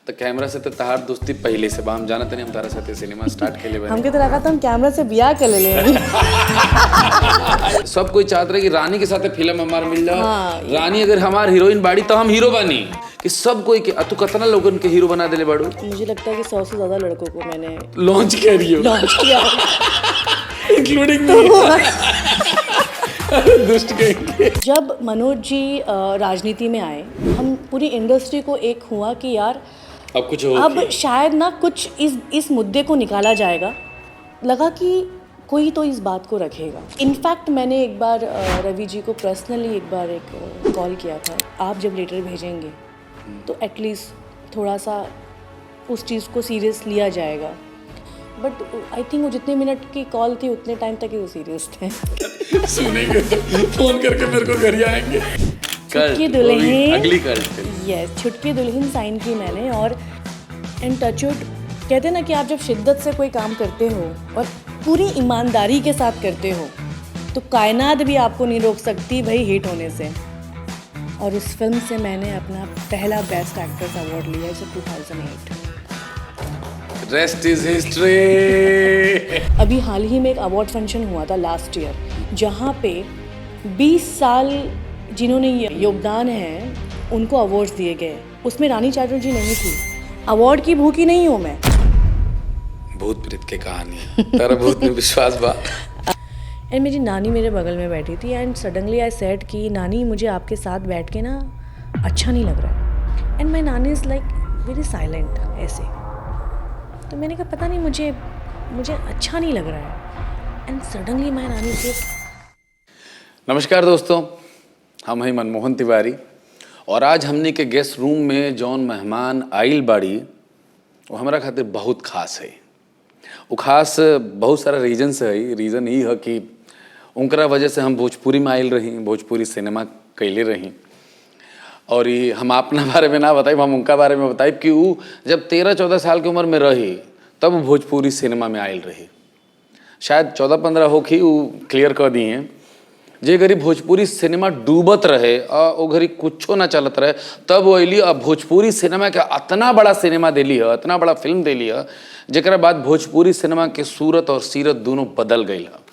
तो कैमरा से तो तहार दोस्ती पहले से बा, हम जानत नहीं हम तारा साथे सिनेमा स्टार्ट के लिए हमके तो लगा था हम कैमरा से ब्याह कर ले सब कोई चाहत रहे कि रानी के साथे फिल्म हमार मिल जाओ। हाँ। रानी अगर हमार हीरोइन बाड़ी तो हम हीरो बानी कि सब कोई के तू कितना लोगन के हीरो बना देले बाड़ू। मुझे लगता है कि 100 से ज़्यादा लड़कों को मैंने लॉन्च कर रही हो लॉन्च किया इंक्लूडिंग दुष्ट कहेंगे। जब मनोज जी राजनीति में आए, हम पूरी इंडस्ट्री को एक हुआ कि यार अब कुछ हो अब शायद ना कुछ इस मुद्दे को निकाला जाएगा। लगा कि कोई तो इस बात को रखेगा। इनफैक्ट मैंने एक बार रवि जी को पर्सनली एक बार एक कॉल किया था, आप जब लेटर भेजेंगे तो एटलीस्ट थोड़ा सा उस चीज़ को सीरियस लिया जाएगा। बट आई थिंक वो जितने मिनट की कॉल थी उतने टाइम तक ही वो सीरियस थे। सुनेंगे तो फोन करके मेरे को घर ही आएंगे। छुटकी दुल्हन, अगली कल यस, छुटकी दुल्हन साइन की मैंने। और एंड टचवुड कहते हैं ना कि आप जब शिद्दत से कोई काम करते हो और पूरी ईमानदारी के साथ करते हो तो कायनात भी आपको नहीं रोक सकती भाई हिट होने से। और उस फिल्म से मैंने अपना पहला बेस्ट एक्ट्रेस अवार्ड लिया, इसे 2008। Rest is history. अभी हाल ही में एक अवार्ड फंक्शन हुआ था लास्ट ईयर, जहाँ पे 20 साल जिन्होंने योगदान है उनको अवार्ड्स दिए गए। उसमें रानी चैटर्जी नहीं थी। अवार्ड की भूखी नहीं हूँ मैं। भूत प्रेत के कहानी तारा भूत में विश्वास बा। एंड मेरी नानी मेरे बगल में बैठी थी एंड सडनली आई सेड कि नानी मुझे आपके साथ बैठ के ना अच्छा नहीं लग रहा है। एंड माई नानी इज़ लाइक वेरी साइलेंट ऐसे। तो मैंने कहा पता नहीं मुझे अच्छा नहीं लग रहा है। एंड सडनली माई नानी से नमस्कार दोस्तों, हम हैं मनमोहन तिवारी और आज हमने के गेस्ट रूम में जौन मेहमान आइल बाड़ी वो हमारा खातिर बहुत खास है। वो खास बहुत सारा रीजन से है। रीज़न ये है कि उनकरा वजह से हम भोजपुरी में आइल रही, भोजपुरी सिनेमा कैले रही। और ये हम अपना बारे में ना बताइब, हम उनका बारे में बताइब कि वो जब 13-14 साल की उम्र में रही तब वो भोजपुरी सिनेमा में आयल रही। शायद 14-15 होखी वो क्लियर कर दी हैं। जे घड़ी भोजपुरी सिनेमा डूबत रहे और वो घड़ी कुछो ना चलत रहे तब वो अली। अब भोजपुरी सिनेमा के इतना बड़ा सिनेमा दिली है, इतना बड़ा फिल्म दिली है, जरा बाद भोजपुरी सिनेमा के सूरत और सीरत दोनों बदल गई है।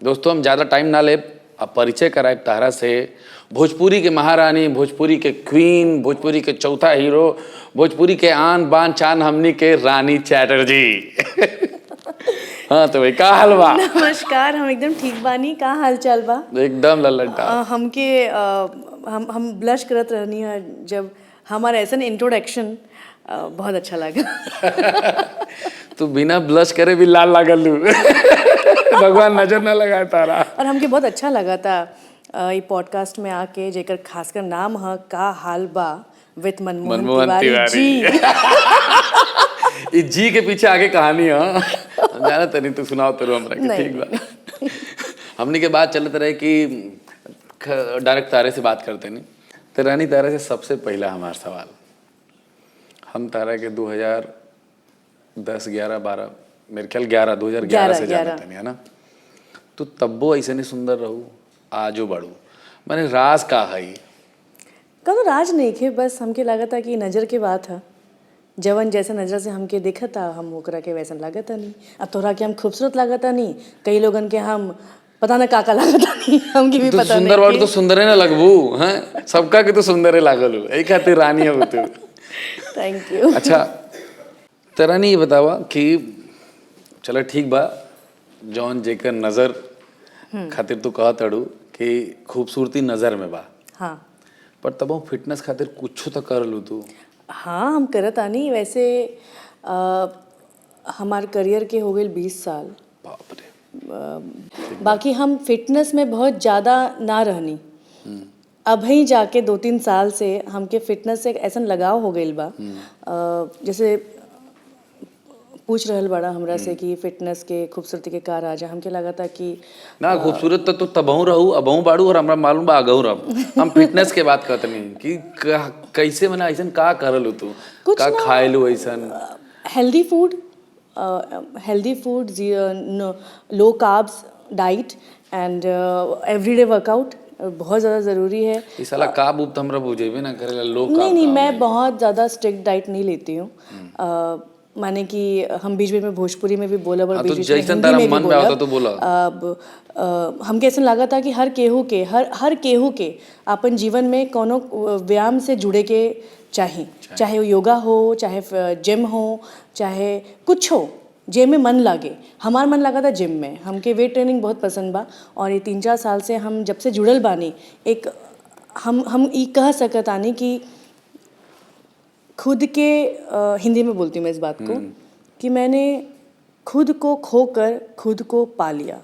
दोस्तों हम ज़्यादा टाइम ना ले, अब परिचय कराए तारा से भोजपुरी के महारानी, भोजपुरी के क्वीन, भोजपुरी के चौथा हीरो, भोजपुरी के आन बान चान हमनी के रानी चैटर्जी। हाँ तो भाई का हाल बा? नमस्कार, हम एकदम ठीक बानी। का हाल चाल बा? एकदम लल्लटा। हमके हम ब्लश करत रहनी है जब हमारा ऐसा इंट्रोडक्शन बहुत अच्छा लगा। तू बिना ब्लश करे भी लाल लागल लू। भगवान नजर ना लगाए तारा। और हमके बहुत अच्छा लगा था ये पॉडकास्ट में आके, जेकर खासकर नाम है का हाल बा विद मनमोहन तिवारी जी। इस जी के पीछे आगे कहानी है, जाना तनी तू सुनाओ तेरे हमरा के। ठीक बा। हमने के बात चलते रहे कि डायरेक्ट तारे से बात करते नहीं तो रानी तारा से सबसे पहला हमारा सवाल, हम तारा के 2010, 11, 12 मेरे ख्याल 2011 से जानते नहीं है ना। तो तब्बो ऐसे नहीं सुंदर रहू आजो बढ़ू, मैंने राज का है का तो राज नहीं खे, बस हमके लगा था कि नज़र के बात है। जवन जैसे नज़र से हमके देखा था हम ओकरा के वैसा लागत नहीं। अब तोरा के हम खूबसूरत लागत नहीं, कई लोगन के हम पता ना का लागत नहीं, हमके भी पता नहीं। सुंदर वाली तो सुंदर है ना लगबू हैं, सबका के तो सुंदर है लागल हो, यही खातिर रानी हो तू। Thank you. अच्छा तेरा नहीं ये बतावा कि चलो ठीक बा, जौन जेकर नजर खातिर तू कहा तड़ू कि खूबसूरती नजर में बा। हाँ पर तब हम फिटनेस खातिर कुछ तो कर लू तू। हाँ हम करत आनी वैसे। हमार करियर के हो गए 20 साल। बाप रे। बाकी हम फिटनेस में बहुत ज़्यादा ना रहनी। अब ही जाके 2-3 साल से हमके फिटनेस से ऐसा लगाव हो गई बा। जैसे पूछ रहल बड़ा हमरा से कि फिटनेस के खूबसूरती के का राज है। हमके लगा था कि ना खूबसूरत तो तबहू रहू अबहू बाड़ू और हमरा मालूम बा अगहू रहू। हम फिटनेस के बात करते नहीं कि कैसे मना ऐसा का करलू तू, का खाएलू ऐसन। Healthy food, low carbs diet and everyday workout, बहुत ज़्यादा ज़रूरी है। ई साला काब उब तो हमरा बुझेबे ना करेला लोग नहीं, मैं बहुत ज़्यादा स्ट्रिक्ट डाइट नहीं लेती हूँ। माने कि हम बीच बीच में भोजपुरी में भी बोला और बीच बीच में हिंदी में भी बोला। अब हमके ऐसा लगा था कि हर केहू के अपन जीवन में कोनो व्यायाम से जुड़े के चाहिए, चाहे वो योगा हो, चाहे जिम हो, चाहे कुछ हो जे में मन लागे। हमार मन लगा था जिम में, हमके वेट ट्रेनिंग बहुत पसंद बा और ये 3-4 साल से हम जब से जुड़ल बानी एक हम ई कह सकत आनी कि खुद के हिंदी में बोलती हूँ मैं इस बात को कि मैंने खुद को खोकर खुद को पा लिया।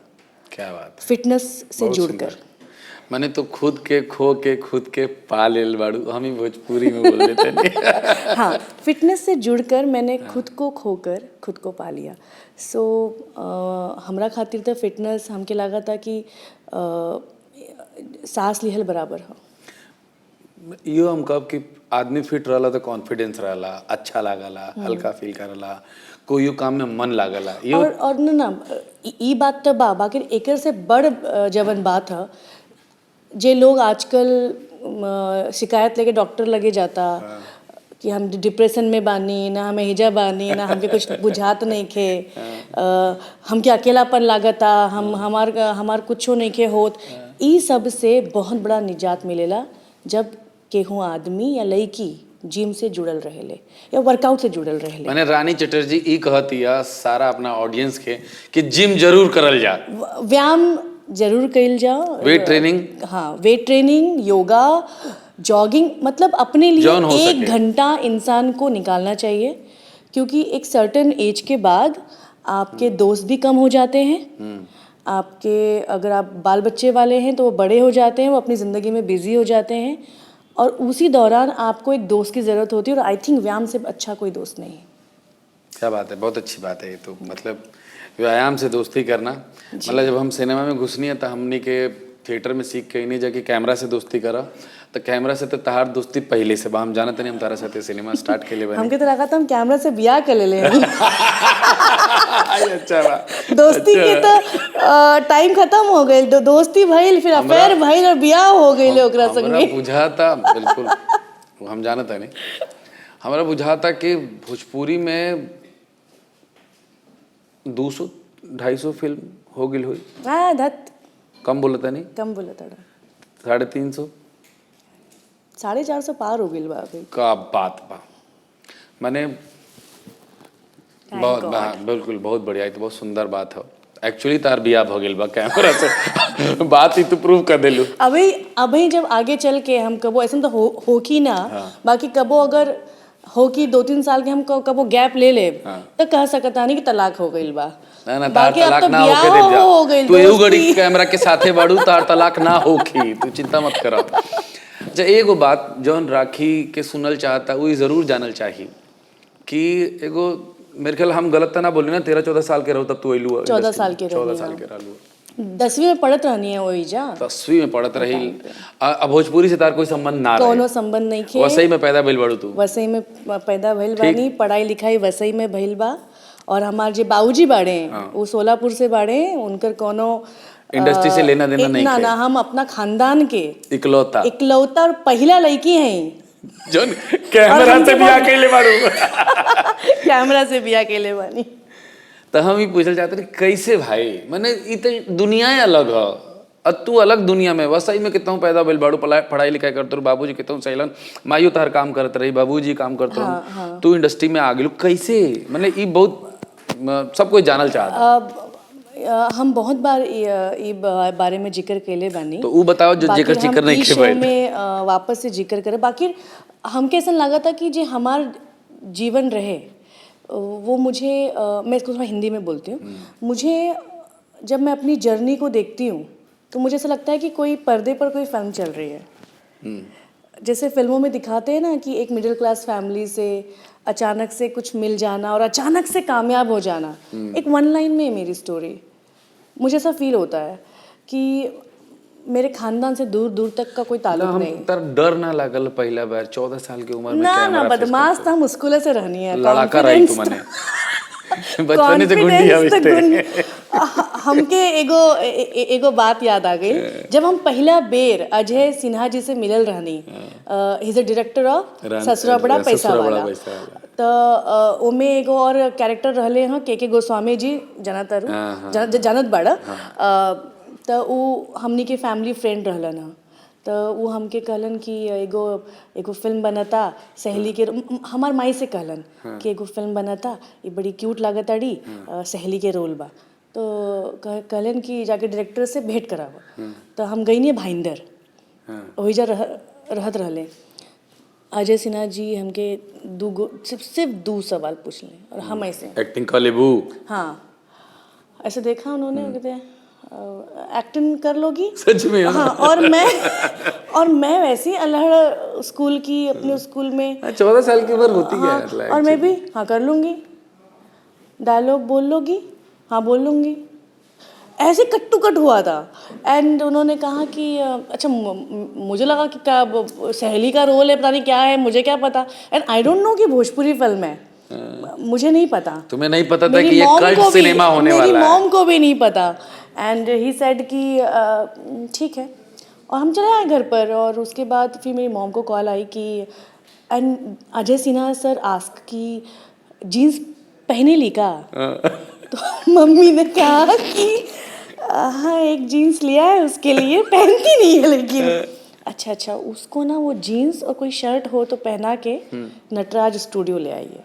क्या बात, फिटनेस से जुड़कर मैंने तो खुद के खो के खुद के पा लेल बाड़ू, हम ही भोजपुरी में बोल देते नहीं। हाँ, फिटनेस से जुड़कर मैंने खुद को खोकर खुद को पा लिया। सो हमरा खातिर तो फिटनेस हमके लगा था कि सांस लिहल बराबर हो। यो हम कब कि आदमी फिट रहला तो कॉन्फिडेंस रहला, अच्छा लागला, हल्का फील करला, कोई काम में मन लागला। और ना ई बात तो बाकी एकर से बड़ जवन बात है जे लोग आजकल शिकायत लेके डॉक्टर लगे जाता कि हम डिप्रेशन में बानी, ना हमें हिजा बानी, ना हमके कुछ बुझात नहीं खे, हमके अकेलापन लागता, हमार कुछो नहीं खे होत। ई सब से बहुत बड़ा निजात मिलेला जब केहू आदमी या लड़की जिम से जुड़ल रहेले या वर्कआउट से जुड़ल रहेले। मैंने रानी चटर्जी ई कहती है सारा अपना ऑडियंस के कि जिम जरूर करल जा, व्यायाम जरूर कइल जाओ, वेट ट्रेनिंग, हाँ वेट ट्रेनिंग, योगा, जॉगिंग, मतलब अपने लिए 1 घंटा इंसान को निकालना चाहिए क्योंकि एक सर्टेन एज के बाद आपके दोस्त भी कम हो जाते हैं। आपके अगर आप बाल बच्चे वाले हैं तो वो बड़े हो जाते हैं, वो अपनी ज़िंदगी में बिजी हो जाते हैं और उसी दौरान आपको एक दोस्त की ज़रूरत होती है और आई थिंक व्यायाम से अच्छा कोई दोस्त नहीं है। क्या बात है, बहुत अच्छी बात है ये तो। मतलब व्यायाम से दोस्ती करना, मतलब जब हम सिनेमा में घुसनी है तो हमने के थिएटर में सीख के नहीं जाके कैमरा से दोस्ती करा, तो कैमरा से तो तहार दोस्ती पहले से बा, हम जानते नहीं हम तारा साथे सिनेमा स्टार्ट के लिए बने। हमके तो लगा था हम कैमरा से ब्याह कर ले अच्छा बा, दोस्ती के तो टाइम खत्म हो गई, दोस्ती भइल, फिर अफेयर भइल और ब्याह हो गई ओकरा संगे। हमरा बुझाता बिल्कुल, हम जानता नहीं, हमरा बुझाता कि भोजपुरी में 200-250 फिल्म हो गई हुई। हाँ धत कम बोलता नहीं, कम बोला था, 350 450 पार हो गई बा अभी। का बात बा, मैंने बहुत बिल्कुल बहुत बढ़िया, तो बहुत सुंदर बात है। एक्चुअली तार बियाह हो गई बा कैमरा से बात ही तो प्रूव कर देलू। अभी जब आगे चल के हम कबो ऐसा तो हो की ना, बाकी कबो अगर हो कि 2-3 साल के हम कबो गैप ले ले तो कह सकता नहीं कि तलाक हो गई बा। ना तार तलाक ना होके दे जा, तू एहू गड़ी कैमरा के साथे बाड़ू, तार तलाक ना होखी, तू चिंता मत करा। अच्छा एगो बात जौन राखी के सुनल चाहता वो जरूर जानल चाहिए कि एगो मेरे ख्याल हम गलत ना बोली ना, 13-14 साल के रहो तब तू अइलू, 14 साल के रहलू, 10वीं में पढ़त रहनी है वही जा, 10वीं में पढ़त रही। अब भोजपुरी से तार कोई संबंध ना रहे, कोनो संबंध नहीं खे, वसई में पैदा भइल बाड़ू तू, वसई में पैदा भइल बानी, पढ़ाई लिखाई वसई में भइल बा और हमार जे बाबूजी बाड़े वो सोलापुर से बाड़े, उनकर कोनो इंडस्ट्री से लेना देना नहीं ना हम अपना खानदान के इकलौता और पहला लड़की हैं जोन कैमरा से बियाह कैले बाड़ू। कैमरा से बियाह कैले बानी। तो हम ही पूछल चाहते हैं कैसे भाई, मैंने ई तो दुनिया अलग है और तू अलग दुनिया में, वसई में कितना पैदा भइल बाड़ू, पढ़ाई लिखाई करते रहो, बाबूजी कितना सैलन, माइयो तार काम करते रही, बाबूजी काम करते रहो, तू इंडस्ट्री में आ गेलू कैसे, मैंने ई बहुत सब कोई जानल चाहता। हम बहुत बार ये बारे में जिक्र कैले बानी, तो वो बताओ जो जिक्र नहीं के भाई में वापस से जिक्र करे। बाकी हमके ऐसा लगा था कि जो हमार जीवन रहे वो मुझे मैं इसको थोड़ा हिंदी में बोलती हूँ, मुझे जब मैं अपनी जर्नी को देखती हूँ तो मुझे ऐसा लगता है कि कोई पर्दे पर कोई फिल्म चल रही है। जैसे फिल्मों में दिखाते हैं ना कि एक मिडिल क्लास फैमिली से अचानक से कुछ मिल जाना और अचानक से कामयाब हो जाना, एक 1 लाइन में मेरी स्टोरी। मुझे ऐसा फील होता है कि मेरे खानदान से दूर दूर तक का कोई ताल्लुक नहीं। तर डर ना लागल पहला बार 14 साल की उम्र में ना बदमाश था, मुश्किल से रहनी है, लड़ाका रही तू मने बचपन से गुंडी हमके एगो बात याद आ गई जब हम पहला बेर अजय सिन्हा जी से मिलल रहनी। He is a director of ससुरा बड़ा पैसा वाला। तो ओमे एगो और कैरेक्टर रहले हैं के गोस्वामी जी जानत बाड़ा। तो वो हमनी के फैमिली फ्रेंड रहलन हैं। तो वो हमके कहलन कि एगो फिल्म बनता सहेली के, हमार माई से कहलन कि एगो फिल्म बनता, ये बड़ी क्यूट लागत आड़ी, सहेली के रोल बा। तो कहलन कि जाके डायरेक्टर से भेंट करावा। तो हम गई नहीं भाईंदर, वही जा रहत रहले। अजय सिन्हा जी हमके सिर्फ दो सवाल पूछले और हम ऐसे एक्टिंग कर लेबू। हाँ, ऐसे देखा उन्होंने, कहते एक्टिंग कर लोगी सच में? हाँ। और मैं वैसे ही अल्हड़ स्कूल की, अपने स्कूल में 14 साल की उम्र होती है। हाँ, और मैं भी हाँ कर लूँगी। डायलॉग बोल लोगी? हाँ बोल लूँगी। ऐसे कट टू कट हुआ था। एंड उन्होंने कहा कि अच्छा, मुझे लगा कि क्या सहेली का रोल है, पता नहीं क्या है, मुझे क्या पता। एंड आई डोंट नो कि भोजपुरी फिल्म है, मुझे नहीं पता। तुम्हें नहीं पता था कि ये कल्ट सिनेमा होने वाला है? मेरी मॉम को भी नहीं पता। एंड ही सेड कि ठीक है, और हम चले आए घर पर। और उसके बाद फिर मेरी मॉम को कॉल आई कि and Ajay Sinha sir ask कि जीन्स पहने ली का? तो मम्मी ने कहा कि हाँ एक जीन्स लिया है उसके लिए, पहनती नहीं है लेकिन। अच्छा, उसको ना वो जीन्स और कोई शर्ट हो तो पहना के नटराज स्टूडियो ले आइए।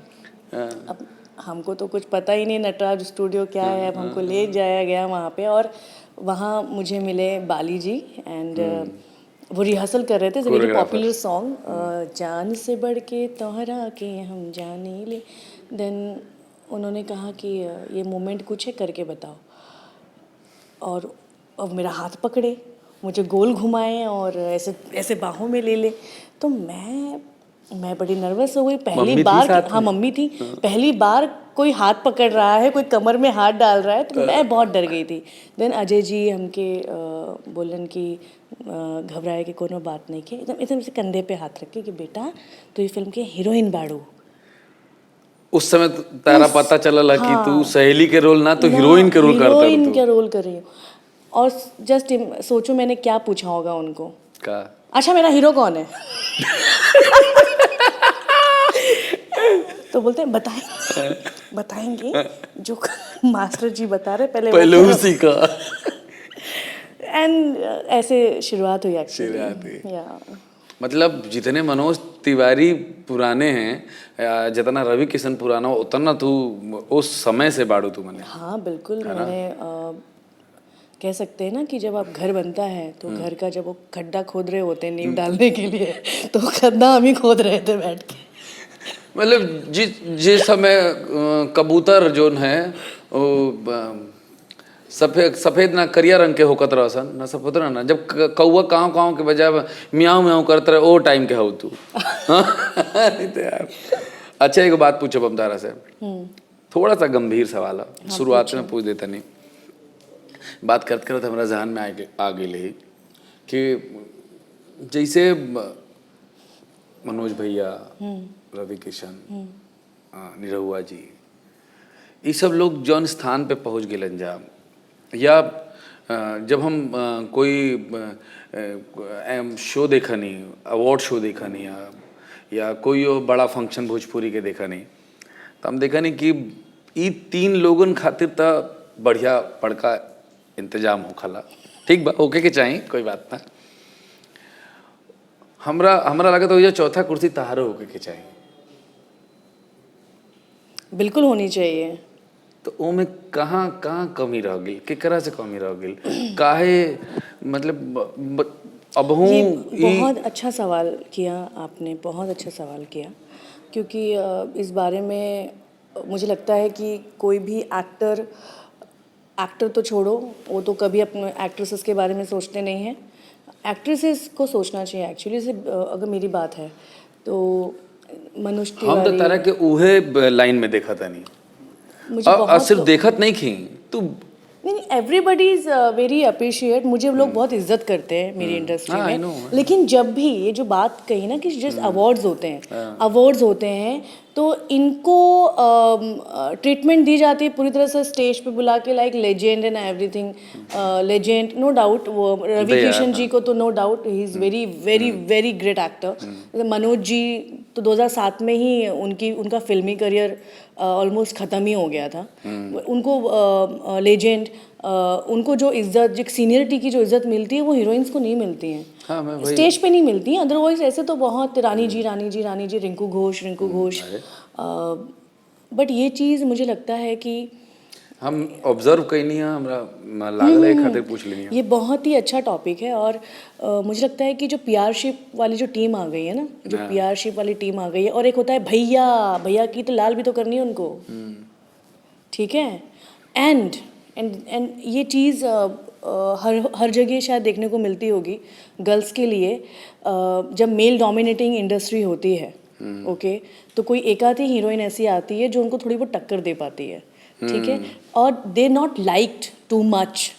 अब हमको तो कुछ पता ही नहीं नटराज स्टूडियो क्या है। अब हमको ले जाया गया वहाँ पे, और वहाँ मुझे मिले बाली जी। एंड वो रिहर्सल कर रहे थे वेरी पॉपुलर सॉन्ग, जान से बढ़ के तोहरा के हम जाने ले। देन उन्होंने कहा कि ये मोमेंट कुछ है, करके बताओ। और मेरा हाथ पकड़े, मुझे गोल घुमाए और ऐसे बाहों में ले ले। तो मैं बड़ी नर्वस हो गई पहली बार। हाँ मम्मी थी। पहली बार कोई हाथ पकड़ रहा है, कोई कमर में हाथ डाल रहा है, तो मैं बहुत डर गई थी। देन अजय जी हमके बोलन कि घबराए कि कोनो बात नहीं के, एकदम से कंधे पे हाथ रखे कि बेटा तो ये फिल्म के हीरोइन बाड़ू। उस समय तारा पता चला कि तू सहेली के रोल ना, तो हीरोइन के रोल करता है। हीरोइन के रोल कर रही हूँ। और जस्ट सोचो मैंने क्या पूछा होगा उनको का? अच्छा मेरा हीरो कौन है? तो बोलते हैं बताएंगे जो मास्टर जी बता रहे पहले उसी का। एंड ऐसे शुरुआत हुई एक्चुअली। मतलब जितने मनोज तिवारी पुराने हैं, जितना रवि किशन पुराना हो, उतना तू उस समय से बाड़ू तू मने। हाँ बिल्कुल। मैंने कह सकते हैं ना कि जब आप घर बनता है तो घर का जब वो खड्डा खोद रहे होते हैं नींव डालने के लिए, तो खड्डा हम ही खोद रहे थे बैठ के। मतलब जिस समय कबूतर जो है वो सफेद ना करिया रंग के होकत रहसन ना सफेद ना, जब कौआ काँव के बजाय म्याऊं म्याऊं करते रहे, ओ टाइम के हो तू। तो यार अच्छा एक बात पूछो बमतारा से, थोड़ा सा गंभीर सवाल है, शुरुआत में पूछ देता नहीं। बात करते करते हमारा जहन में आ गई कि जैसे मनोज भैया, रवि किशन, निरहुआ जी, ये सब लोग जौन स्थान पे पहुँच गए जा, या जब हम कोई शो देखा नहीं, अवार्ड शो देखा नहीं, या कोई बड़ा फंक्शन भोजपुरी के देखा नहीं, तो हम देखा नहीं कि ये 3 लोगन खातिर तो बढ़िया बड़का इंतजाम हो खला। ठीक बा, ओके के चाहिए, कोई बात ना। हमरा लगा तो ये चौथा कुर्सी तहारो होके के चाहिए। बिल्कुल होनी चाहिए। तो ओ में कहाँ कमी रह गई, केकरा से कमी रह गई, काहे? मतलब अब हूँ बहुत अच्छा सवाल किया आपने, बहुत अच्छा सवाल किया। क्योंकि इस बारे में मुझे लगता है कि कोई भी एक्टर तो छोड़ो, वो तो कभी अपने एक्ट्रेसेस के बारे में सोचते नहीं हैं। एक्ट्रेसेस को सोचना चाहिए एक्चुअली। से अगर मेरी बात है तो मनोज तिवारी, हम तो तरह के उहे लाइन में देखा था नहीं, मुझे सिर्फ देखत नहीं खी तू। नहीं, एवरीबडी इज वेरी अप्रिशिएट। मुझे लोग बहुत इज्जत करते हैं मेरी इंडस्ट्री में। लेकिन जब भी ये जो बात कही ना कि जस्ट अवार्ड्स होते हैं, तो तो इनको ट्रीटमेंट दी जाती है पूरी तरह से स्टेज पे बुला के, like legend and everything, legend no doubt. वो रवि किशन जी को तो no doubt he is very very very great actor. Manoj ji तो 2007 में ही उनका फिल्मी करियर ऑलमोस्ट ख़त्म ही हो गया था। उनको लेजेंड, उनको जो इज्जत, जो सीनियरिटी की जो इज्जत मिलती है वो हीरोइंस को नहीं मिलती है। हाँ, मैं स्टेज पे नहीं मिलती हैं। अदरवाइज ऐसे तो बहुत रानी जी रानी जी रानी जी, रिंकू घोष बट ये चीज़ मुझे लगता है कि हम ऑब्जर्व कैनी है, हमरा लागल है खातिर पूछ लेनी ये बहुत ही अच्छा टॉपिक है। और मुझे लगता है कि जो पीआरशिप वाली जो टीम आ गई है ना, जो पीआरशिप वाली टीम आ गई है, और एक होता है भैया, भैया की तो लाल भी तो करनी है उनको, ठीक है। एंड ये चीज़ हर जगह शायद देखने को मिलती होगी गर्ल्स के लिए। जब मेल डोमिनेटिंग इंडस्ट्री होती है, ओके, तो कोई एक आधी हीरोइन ऐसी आती है जो उनको थोड़ी बहुत टक्कर दे पाती है, ठीक है, और they not liked too much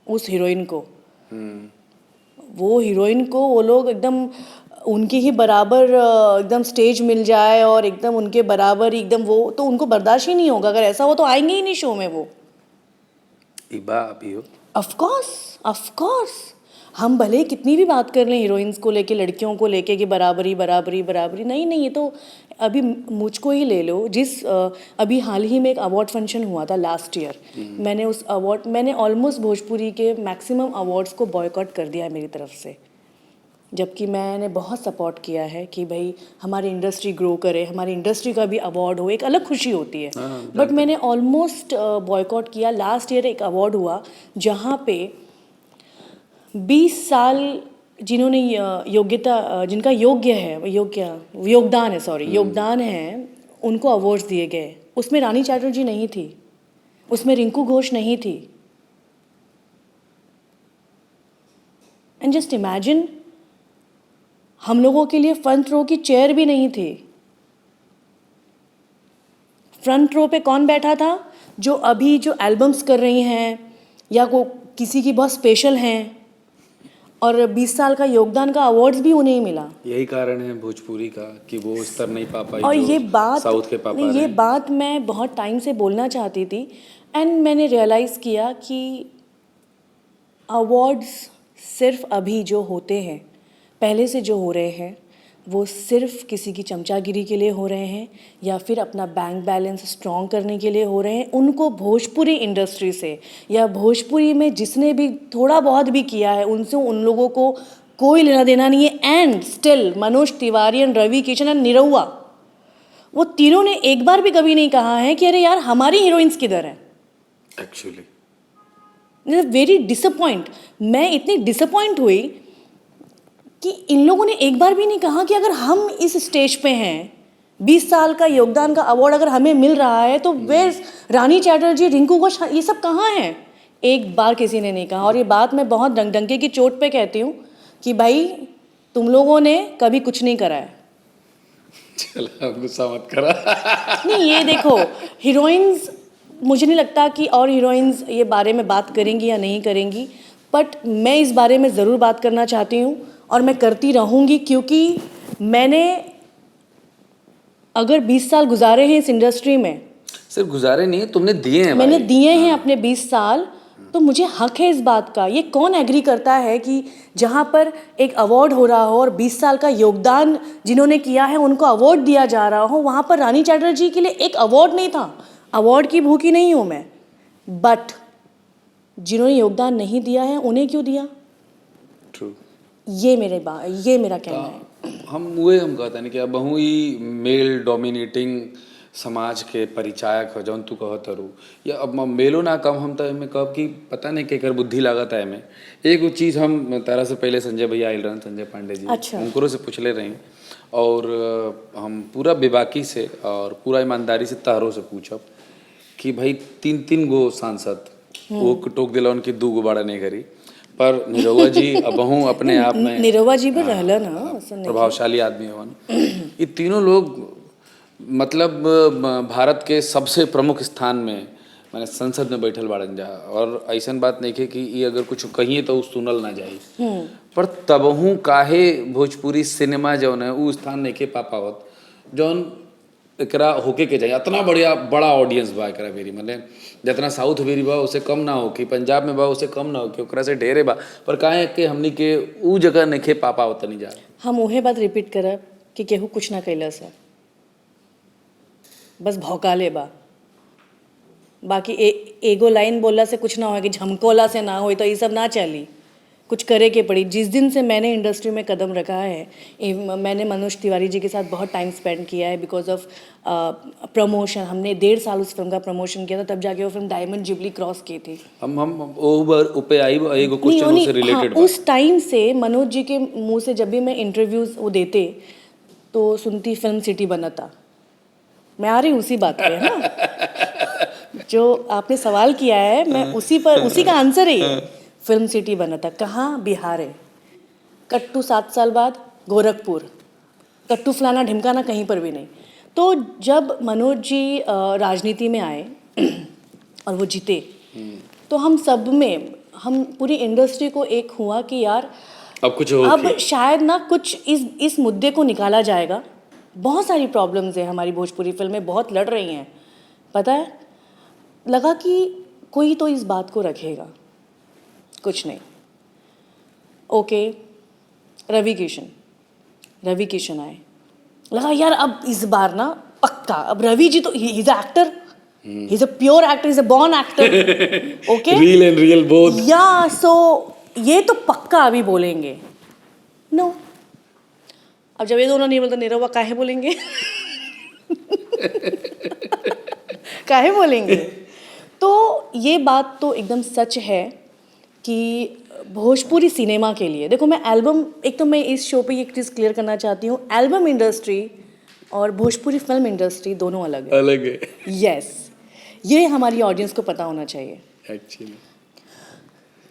उस हीरोइन को। वो हीरोइन को वो लोग एकदम उनके ही बराबर एकदम स्टेज मिल जाए और एकदम उनके बराबर एकदम, वो तो उनको बर्दाश्त ही नहीं होगा। अगर ऐसा हो तो आएंगे ही नहीं शो में वो। ऑफ कोर्स हम भले कितनी भी बात कर लें हीरोइंस को लेके, लड़कियों को लेके कि बराबरी बराबरी बराबरी, नहीं नहीं, ये तो अभी मुझको ही ले लो। अभी हाल ही में एक अवार्ड फंक्शन हुआ था लास्ट ईयर, मैंने ऑलमोस्ट भोजपुरी के मैक्सिमम अवार्ड्स को बॉयकॉट कर दिया है मेरी तरफ से, जबकि मैंने बहुत सपोर्ट किया है कि भाई हमारी इंडस्ट्री ग्रो करे, हमारी इंडस्ट्री का भी अवार्ड हो, एक अलग खुशी होती है। बट मैंने ऑलमोस्ट बॉयकॉट किया। लास्ट ईयर एक अवार्ड हुआ जहाँ पे 20 साल जिन्होंने योग्यता, जिनका योगदान है, उनको अवार्ड्स दिए गए। उसमें रानी चैटर्जी नहीं थी, उसमें रिंकू घोष नहीं थी। एंड जस्ट इमेजिन, हम लोगों के लिए फ्रंट रो की चेयर भी नहीं थी। फ्रंट रो पे कौन बैठा था? जो अभी जो एल्बम्स कर रही हैं या को किसी की बहुत स्पेशल हैं, और 20 साल का योगदान का अवार्ड्स भी उन्हें ही मिला। यही कारण है भोजपुरी का कि वो स्तर नहीं पा पाई और जो ये बात साउथ के पापा ये बात मैं बहुत टाइम से बोलना चाहती थी। एंड मैंने रियलाइज़ किया कि अवार्ड्स सिर्फ अभी जो होते हैं, पहले से जो हो रहे हैं, वो सिर्फ किसी की चमचागिरी के लिए हो रहे हैं या फिर अपना बैंक बैलेंस स्ट्रॉन्ग करने के लिए हो रहे हैं। उनको भोजपुरी इंडस्ट्री से या भोजपुरी में जिसने भी थोड़ा बहुत भी किया है, उनसे उन लोगों को कोई लेना देना नहीं है। And still Manoj Tiwari and Ravi Kishan and Nirahua, वो तीनों ने एक बार भी कभी नहीं कहा है कि अरे यार हमारी हीरोइंस किधर हैं। एक्चुअली वेरी डिसअपॉइंट, मैं इतनी डिसअपॉइंट हुई कि इन लोगों ने एक बार भी नहीं कहा कि अगर हम इस स्टेज पे हैं, 20 साल का योगदान का अवार्ड अगर हमें मिल रहा है, तो वेयर रानी चैटर्जी, रिंकू घोष, ये सब कहाँ हैं? एक बार किसी ने नहीं कहा। और ये बात मैं बहुत डंके की चोट पे कहती हूँ कि भाई तुम लोगों ने कभी कुछ नहीं करा है। चलो गुस्सा मत करा। नहीं, ये देखो, हीरोइंस, मुझे नहीं लगता कि और हीरोइंस ये बारे में बात करेंगी या नहीं करेंगी, बट मैं इस बारे में ज़रूर बात करना चाहती हूँ और मैं करती रहूँगी, क्योंकि मैंने अगर 20 साल गुजारे हैं इस इंडस्ट्री में, सिर्फ गुजारे नहीं, तुमने दिए हैं, मैंने दिए हैं अपने 20 साल, तो मुझे हक है इस बात का। ये कौन एग्री करता है कि जहाँ पर एक अवार्ड हो रहा हो और 20 साल का योगदान जिन्होंने किया है उनको अवार्ड दिया जा रहा हो, वहाँ पर रानी चैटर्जी के लिए एक अवार्ड नहीं था। अवार्ड की भूखी नहीं हूँ मैं, बट जिन्होंने योगदान नहीं दिया है उन्हें क्यों दिया? ट्रू, ये मेरा कहना है। हम कहते हैं कि अब बहु ही मेल डोमिनेटिंग समाज के परिचायक हो जौन तू कहत हरू, या अब मेलो ना कम हम तो एमे कब कि पता नहीं केकर बुद्धि लागत है एमे। एक चीज़ हम तारा से पहले संजय भैया आयल रहन, संजय पांडे जी, अच्छा, उनको से पूछले रही, और हम पूरा बेबाकी से और पूरा ईमानदारी से तारों से पूछब कि भाई 3 गो सांसद वो टोक दिलौन की 2 गो बड़ा नहीं करी, पर निरहुआ जी अबहू अपने आप में, निरहुआ जी भी रहला ना, प्रभावशाली आदमी हवन। ये तीनों लोग मतलब भारत के सबसे प्रमुख स्थान में मैंने संसद में बैठल बाड़न जा, और ऐसा बात नहीं है कि ये अगर कुछ कहिए तो सुनल ना जाए, पर तबहू काहे भोजपुरी सिनेमा जौन है वो स्थान नहीं के पा पावत जौन एकरा होके के चाहिए इतना बड़ा ऑडियंस बा एकरा बेरी मतलब जितना साउथ बेरी बा उसे कम ना हो कि पंजाब में बा उसे कम ना हो कि ओकरा से ढेरे बा पर काहे कि हमनी के ऊ जगह नइखे पापा उतनी जा हम उहे बात रिपीट करब कि केहू कुछ ना कैलस है, बस भौकाले बा। बाकी एगो लाइन बोलला से कुछ ना हो कि झमकोला से ना हो तो ये सब ना चली, कुछ करे के पड़ी। जिस दिन से मैंने इंडस्ट्री में कदम रखा है, मैंने मनोज तिवारी जी के साथ बहुत टाइम स्पेंड किया है बिकॉज ऑफ प्रमोशन। हमने 1.5 साल उस फिल्म का प्रमोशन किया था, तब जाके वो फिल्म डायमंड जुबली क्रॉस की थी। हम ऊपर आई एगो क्वेश्चन से रिलेटेड उस टाइम से मनोज जी के मुंह से जब भी मैं इंटरव्यूज वो देते तो सुनती फिल्म सिटी बनता। मैं आ रही उसी बात पे है ना जो आपने सवाल किया है, मैं उसी का आंसर है। फिल्म सिटी बनता कहाँ? बिहार है। कट्टू 7 साल बाद गोरखपुर, कट्टू फलाना ढिमकाना कहीं पर भी नहीं। तो जब मनोज जी राजनीति में आए और वो जीते तो हम सब में, हम पूरी इंडस्ट्री को एक हुआ कि यार अब शायद ना कुछ इस मुद्दे को निकाला जाएगा। बहुत सारी प्रॉब्लम्स है हमारी भोजपुरी फिल्में बहुत लड़ रही हैं, पता है। लगा कि कोई तो इस बात को रखेगा, कुछ नहीं। ओके, रवि किशन आए, लगा यार अब इस बार ना पक्का, अब रवि जी तो he is a actor, he is a pure actor, is a born actor. Okay, real and real both या सो ये तो पक्का अभी बोलेंगे। नो, अब जब ये दोनों नहीं बोलते नीरव काहे बोलेंगे काहे बोलेंगे। तो ये बात तो एकदम सच है कि भोजपुरी सिनेमा के लिए, देखो मैं एल्बम, एक तो मैं इस शो पे एक चीज़ क्लियर करना चाहती हूँ, एल्बम इंडस्ट्री और भोजपुरी फिल्म इंडस्ट्री दोनों अलग है। यस, ये हमारी ऑडियंस को पता होना चाहिए एक्चुअली।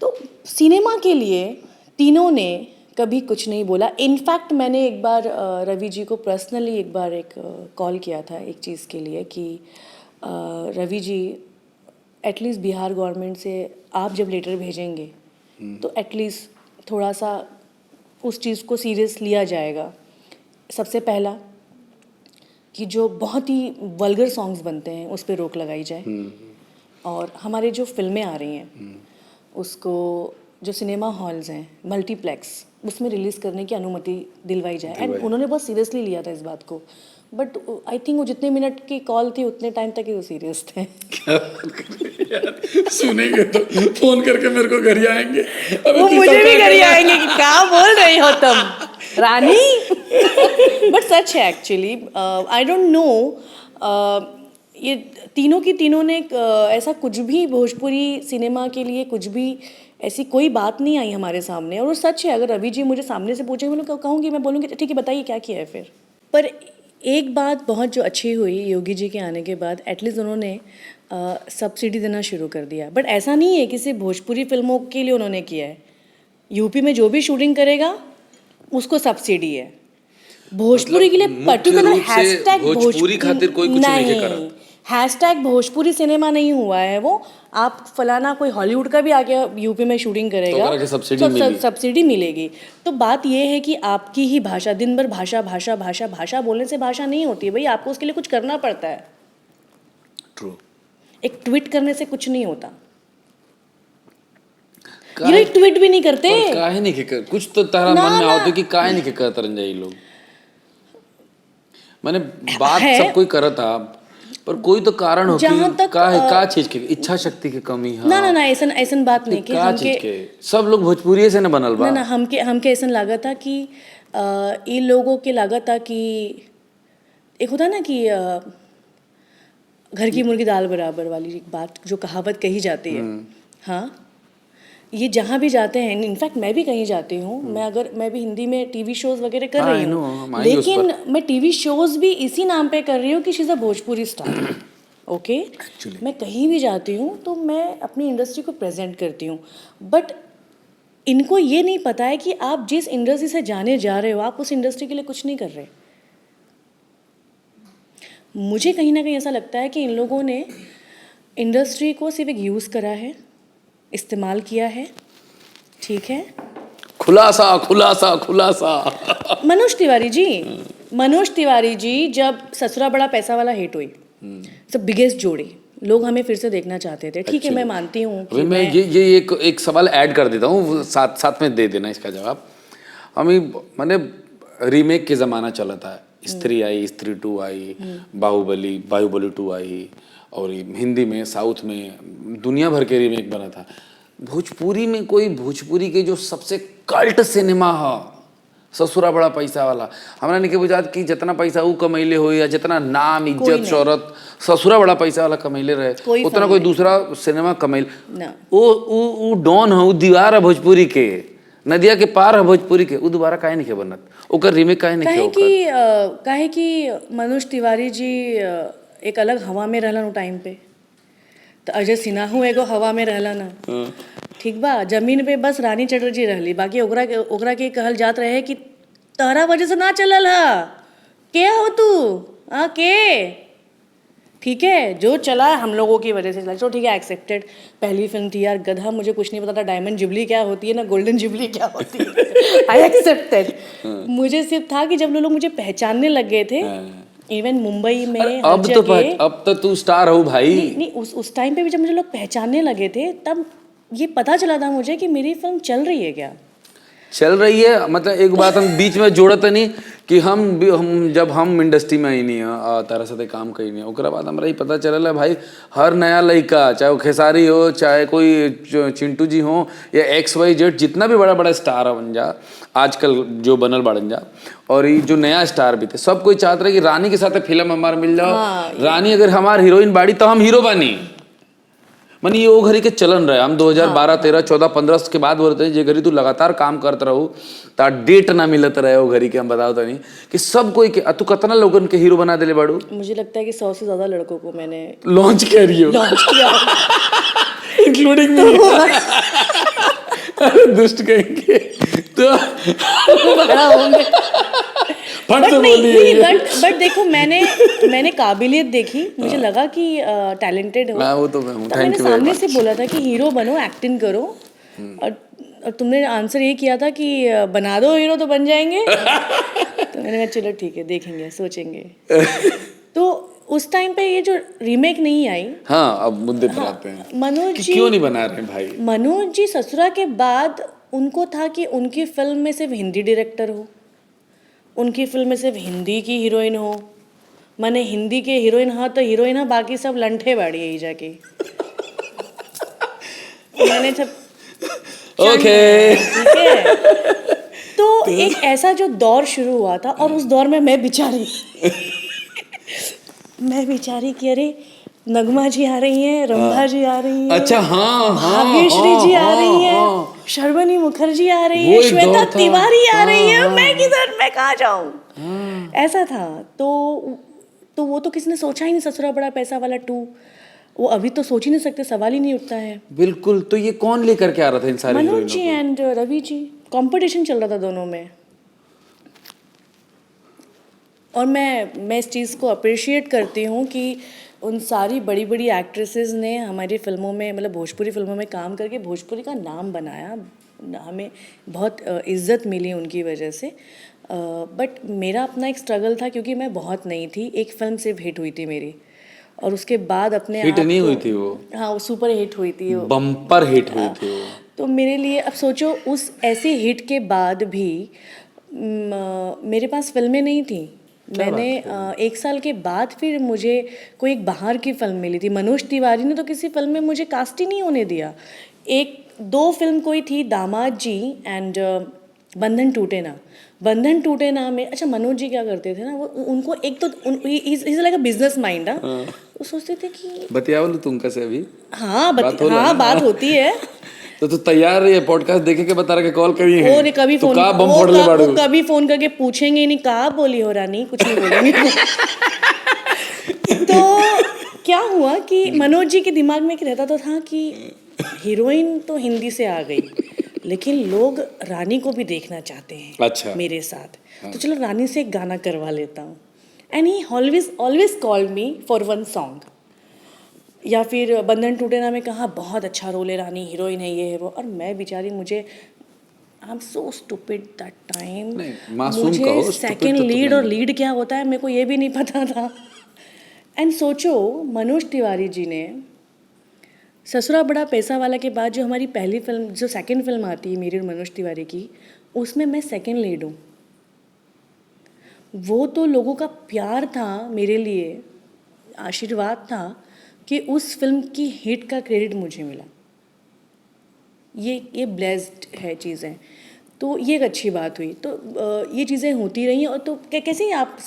तो सिनेमा के लिए तीनों ने कभी कुछ नहीं बोला। इनफैक्ट मैंने एक बार रवि जी को पर्सनली एक बार कॉल किया था एक चीज़ के लिए कि रवि जी एटलीस्ट बिहार गवर्नमेंट से आप जब लेटर भेजेंगे तो एटलीस्ट थोड़ा सा उस चीज़ को सीरियस लिया जाएगा। सबसे पहला कि जो बहुत ही वल्गर सॉन्ग्स बनते हैं उस पर रोक लगाई जाए, और हमारे जो फिल्में आ रही हैं उसको, जो सिनेमा हॉल्स हैं मल्टीप्लेक्स, उसमें रिलीज़ करने की अनुमति दिलवाई जाए। एंड उन्होंने बहुत सीरियसली लिया था इस बात को, बट आई थिंक वो जितने मिनट की कॉल थी उतने टाइम तक ही वो सीरियस थे। सुनेंगे तो फोन करके मेरे को घर ही आएंगे, वो मुझे भी घर ही आएंगे कि क्या बोल रही हो तुम रानी। बट सच है एक्चुअली, आई डोंट नो, ये तीनों ने ऐसा कुछ भी भोजपुरी सिनेमा के लिए कुछ भी ऐसी कोई बात नहीं आई हमारे सामने, और वो सच है। अगर रवि जी मुझे सामने से पूछेंगे मैं कहूँगी, मैं बोलूँगी ठीक है बताइए क्या किया है फिर। पर एक बात बहुत जो अच्छी हुई योगी जी के आने के बाद, एटलीस्ट उन्होंने सब्सिडी देना शुरू कर दिया। बट ऐसा नहीं है कि सिर्फ भोजपुरी फिल्मों के लिए उन्होंने किया है, यूपी में जो भी शूटिंग करेगा उसको सब्सिडी है। भोजपुरी के लिए पर्टिकुलर हैशटैग भोजपुरी खातिर कोई कुछ नहीं करता, हैशटैग भोजपुरी सिनेमा नहीं हुआ है वो। आप फलाना कोई हॉलीवुड का भी आके यूपी में शूटिंग करेगा तो सब्सिडी मिलेगी। तो बात ये है कि आपकी ही भाषा, दिन भर भाषा भाषा भाषा भाषा बोलने से भाषा नहीं होती है भाई, आपको उसके लिए कुछ करना पड़ता है। ट्रू। एक ट्वीट करने से कुछ नहीं होता, ये लोग ट्वीट भी नहीं करते। काहे नहीं के कर, कुछ तो तारा मन में आवत कि काहे नहीं के करत रंजाई लोग। मैंने बात सब कोई करत था, पर कोई तो कारण हो कि का चीज के इच्छा शक्ति की कमी है। ना ऐसन बात नहीं कि हमके सब लोग भोजपुरी से न बनल बा। ना हमके ऐसन लगा था कि ये लोगों के लगा था कि एक होता ना कि घर की मुर्गी दाल बराबर वाली एक बात जो कहावत कही जाती है। हाँ, ये जहाँ भी जाते हैं, इनफैक्ट मैं भी कहीं जाती हूँ, मैं भी हिंदी में टीवी शोज वगैरह कर रही हूँ, लेकिन मैं टीवी शोज भी इसी नाम पे कर रही हूँ कि she is a Bhojpuri star. Okay, मैं कहीं भी जाती हूँ तो मैं अपनी इंडस्ट्री को प्रेजेंट करती हूँ, बट इनको ये नहीं पता है कि आप जिस इंडस्ट्री से जाने जा रहे हो आप उस इंडस्ट्री के लिए कुछ नहीं कर रहे। मुझे कहीं ना कहीं ऐसा लगता है कि इन लोगों ने इंडस्ट्री को सिर्फ एक यूज़ करा है, इस्तेमाल किया है, ठीक है। खुलासा मनोज तिवारी जी, मनोज तिवारी जी जब ससुरा बड़ा पैसा वाला हिट हुई, सब बिगेस्ट जोड़ी, लोग हमें फिर से देखना चाहते थे। ठीक है, मैं मानती हूँ कि अभी मैं ये एक सवाल ऐड कर देता हूँ, साथ साथ में दे देना इसका जवाब। हमें मैंने रीमेक के ज़माना चला था, स्त्री आई, स्त्री 2 आई, बाहुबली 2 आई, और हिंदी में, साउथ में दुनिया भर के रीमेक बना था। भोजपुरी में कोई भोजपुरी के जो सबसे कल्ट सिनेमा है ससुरा बड़ा पैसा वाला, हमरा नहीं के बुझात कि जितना पैसा वो कमैले हो या जितना नाम इज्जत शोहरत ससुरा बड़ा पैसा वाला कमैले रहे उतना कोई दूसरा सिनेमा कमैल वो डॉन है, वो दीवार है भोजपुरी के, नदिया के पार है भोजपुरी के, वो दोबारा काहे नहीं के बनत, ओकर रीमेक काहे नहीं के काहे कि मनोज तिवारी जी एक अलग हवा में रहलन उ टाइम पे, तो अजय सिन्हा एगो हवा में रहलन ना, ठीक बा, जमीन पे बस रानी चटर्जी रहली, बाकी ओकरा के कहल जात रहे कि तहरा वजह से ना चलल हा, के हो तू के, ठीक है, जो चला हम लोगों की वजह से चला, तो ठीक है, एक्सेप्टेड। पहली फिल्म थी यार, गधा, मुझे कुछ नहीं पता था डायमंड जुबली क्या होती है ना गोल्डन जुबली क्या होती है, आई एक्सेप्टेड। मुझे सिर्फ था कि जब लोग मुझे पहचानने लग गए थे, इवन मुंबई में अब तो तू स्टार हो भाई। नहीं, उस टाइम पे भी जब मुझे लोग पहचानने लगे थे तब ये पता चला था मुझे कि मेरी फिल्म चल रही है, क्या चल रही है। मतलब एक बात हम बीच में जोड़ते नहीं कि हम जब हम इंडस्ट्री में आई नहीं है तारा साथे काम कही नहीं, ओकरा बाद हमरा ही पता चलल है भाई, हर नया लड़का, चाहे वो खेसारी हो, चाहे कोई चिंटू जी हो, या XYZ जितना भी बड़ा बड़ा स्टार बन जा आजकल जो बनल बन जा, और ये जो नया स्टार भी थे, सब कोई चाहते रहे कि रानी के साथ फिल्म हमार मिल जाओ। रानी अगर हमार हीरोइन बाड़ी तो हम हीरो बनी, मन ये वो घड़ी के चलन रहे। हम 2012 13 14 15 के बाद बोलते हैं जे घड़ी तू लगातार काम करते रहो ता डेट ना मिलत रहे वो घड़ी के, हम बताओ तो नहीं कि सब कोई के तू कितना लोगन के हीरो बना देले बाड़ू। मुझे लगता है कि 100 से ज्यादा लड़कों को मैंने लॉन्च कर रही हो, लॉन्च किया इंक्लूडिंग मी। अरे दुष्ट कहेंगे तो बड़ा होंगे। बट देखो, मैंने काबिलियत देखी, मुझे लगा कि टैलेंटेड हो, वो तो मैं हूं, मैंने सामने से बोला था कि हीरो बनो, एक्टिंग करो, और तुमने आंसर ये किया था कि बना दो हीरो तो बन जाएंगे। तो मैंने कहा चलो ठीक है, देखेंगे, सोचेंगे। तो उस टाइम पे ये जो रीमेक नहीं आई, हाँ, अब मुद्दे पर आते हैं, मनोज जी क्यों नहीं बना रहे भाई। मनोज जी ससुरा के बाद उनको था कि उनकी फिल्म में सिर्फ हिंदी डायरेक्टर हो, उनकी फिल्म में सिर्फ हिंदी की हीरोइन हो, माने हिंदी के हीरोइन हाँ तो हीरोइन हाँ, बाकी सब लंठे बाड़ी यही जाके। मैंने सब ओके, ठीक है। तो एक ऐसा जो दौर शुरू हुआ था, और उस दौर में मैं बेचारी कि अरे नगमा जी आ रही हैं, रंभा जी आ रही हैं, अच्छा, हाँ, भाग्यश्री जी आ रही हैं, शर्वणी मुखर्जी आ रही है, श्वेता तिवारी आ रही है, मैं किधर, मैं कहाँ जाऊँ, ऐसा था। तो वो तो किसी ने सोचा ही नहीं, ससुरा बड़ा पैसा वाला 2 वो अभी तो सोच ही नहीं सकते, सवाल ही नहीं उठता है। बिल्कुल। तो ये कौन लेकर के आ रहा था इन सारे हीरोइनों को? मनोज जी एंड रवि जी, कंपटीशन चल रहा था दोनों में, और मैं इस चीज़ को अप्रिशिएट करती हूँ कि उन सारी बड़ी बड़ी एक्ट्रेसेस ने हमारी फिल्मों में, मतलब भोजपुरी फिल्मों में काम करके भोजपुरी का नाम बनाया, हमें बहुत इज्जत मिली उनकी वजह से। बट मेरा अपना एक स्ट्रगल था, क्योंकि मैं बहुत नई थी, एक फिल्म सिर्फ हिट हुई थी मेरी, और उसके बाद अपने हिट नहीं हुई थी वो, हाँ वो सुपर हिट हुई थी, वो बम्पर हिट हुई थी वो। तो मेरे लिए अब सोचो, उस ऐसे हिट के बाद भी मेरे पास फिल्में नहीं थी। मैंने 1 साल के बाद फिर मुझे कोई एक बाहर की फिल्म मिली थी। मनोज तिवारी ने तो किसी फिल्म में मुझे कास्ट ही नहीं होने दिया। 1-2 फिल्म कोई थी, दामाद जी एंड बंधन टूटे ना। बंधन टूटे ना में, अच्छा मनोज जी क्या करते थे ना, वो उनको एक तो is like a business mind, वो सोचते थे कि बतियावल तुम कैसे अभी, हाँ बात होती है। तो तू तैयार है पॉडकास्ट देखे के बता रहा के कॉल करी है, वो कभी तो फोन का बम फोड़ ले बाड़ू, कभी फोन करके पूछेंगे नहीं कहाँ बोली हो रानी, कुछ नहीं बोलेंगे। तो क्या हुआ कि मनोज जी के दिमाग में रहता तो था कि हीरोइन तो हिंदी से आ गई, लेकिन लोग रानी को भी देखना चाहते हैं, अच्छा, मेरे साथ, तो चलो रानी से एक गाना करवा लेता हूँ। And he always called me for one song. या फिर बंधन टूटे ना में कहा बहुत अच्छा रोल है, रानी हीरोइन है, ये है वो, और मैं बेचारी, मुझे I am so stupid that time. नहीं, मासूम मुझे कहो, stupid सेकंड तो तुम लीड नहीं और लीड क्या होता है मेरे को ये भी नहीं पता था। एंड सोचो मनोज तिवारी जी ने ससुरा बड़ा पैसा वाला के बाद जो हमारी पहली फिल्म, जो सेकंड फिल्म आती है मेरी और मनोज तिवारी की, उसमें मैं सेकंड लीड हूँ। वो तो लोगों का प्यार था मेरे लिए, आशीर्वाद था कि उस फिल्म की हिट का क्रेडिट मुझे मिला। ये ब्लेस्ड है चीज़ें, तो ये एक अच्छी बात हुई। तो ये चीज़ें होती रही। और तो कैसे आप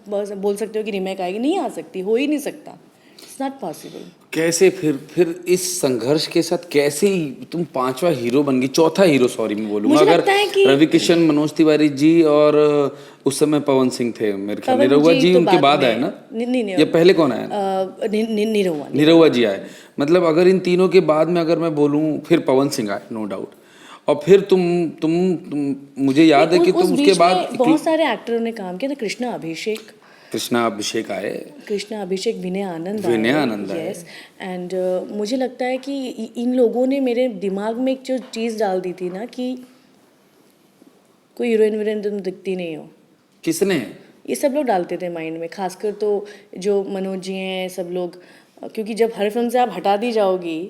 बोल सकते हो कि रीमेक आएगी? नहीं आ सकती, हो ही नहीं सकता, इट्स नॉट पॉसिबल। कैसे फिर इस संघर्ष के साथ कैसे ही तुम पांचवा हीरो बन गई, चौथा हीरो सॉरी मैं बोलूंगा। मुझे अगर लगता है कि रवि किशन, मनोज तिवारी जी और उस समय पवन सिंह थे मेरे ख्याल, पवन निरहुआ जी तो उनके बाद में- आए ना? नहीं ये पहले कौन आया? निरहुआ। निरहुआ जी आए। मतलब अगर इन तीनों के बाद में अगर मैं बोलूं, फिर पवन सिंह आए नो डाउट, और फिर तुम मुझे याद है कि तुम उसके बीच बाद में बहुत सारे एक्टरों ने काम किया था। कृष्णा अभिषेक आए, विनय आनंद आए। यस। एंड मुझे लगता है कि इन लोगों ने मेरे दिमाग में एक जो चीज़ डाल दी थी ना कि कोई हीरोइन वीरोइन तुम दिखती नहीं हो। किसने? ये सब लोग डालते थे माइंड में, खासकर तो जो मनोज जी हैं सब लोग। क्योंकि जब हर फिल्म से आप हटा दी जाओगी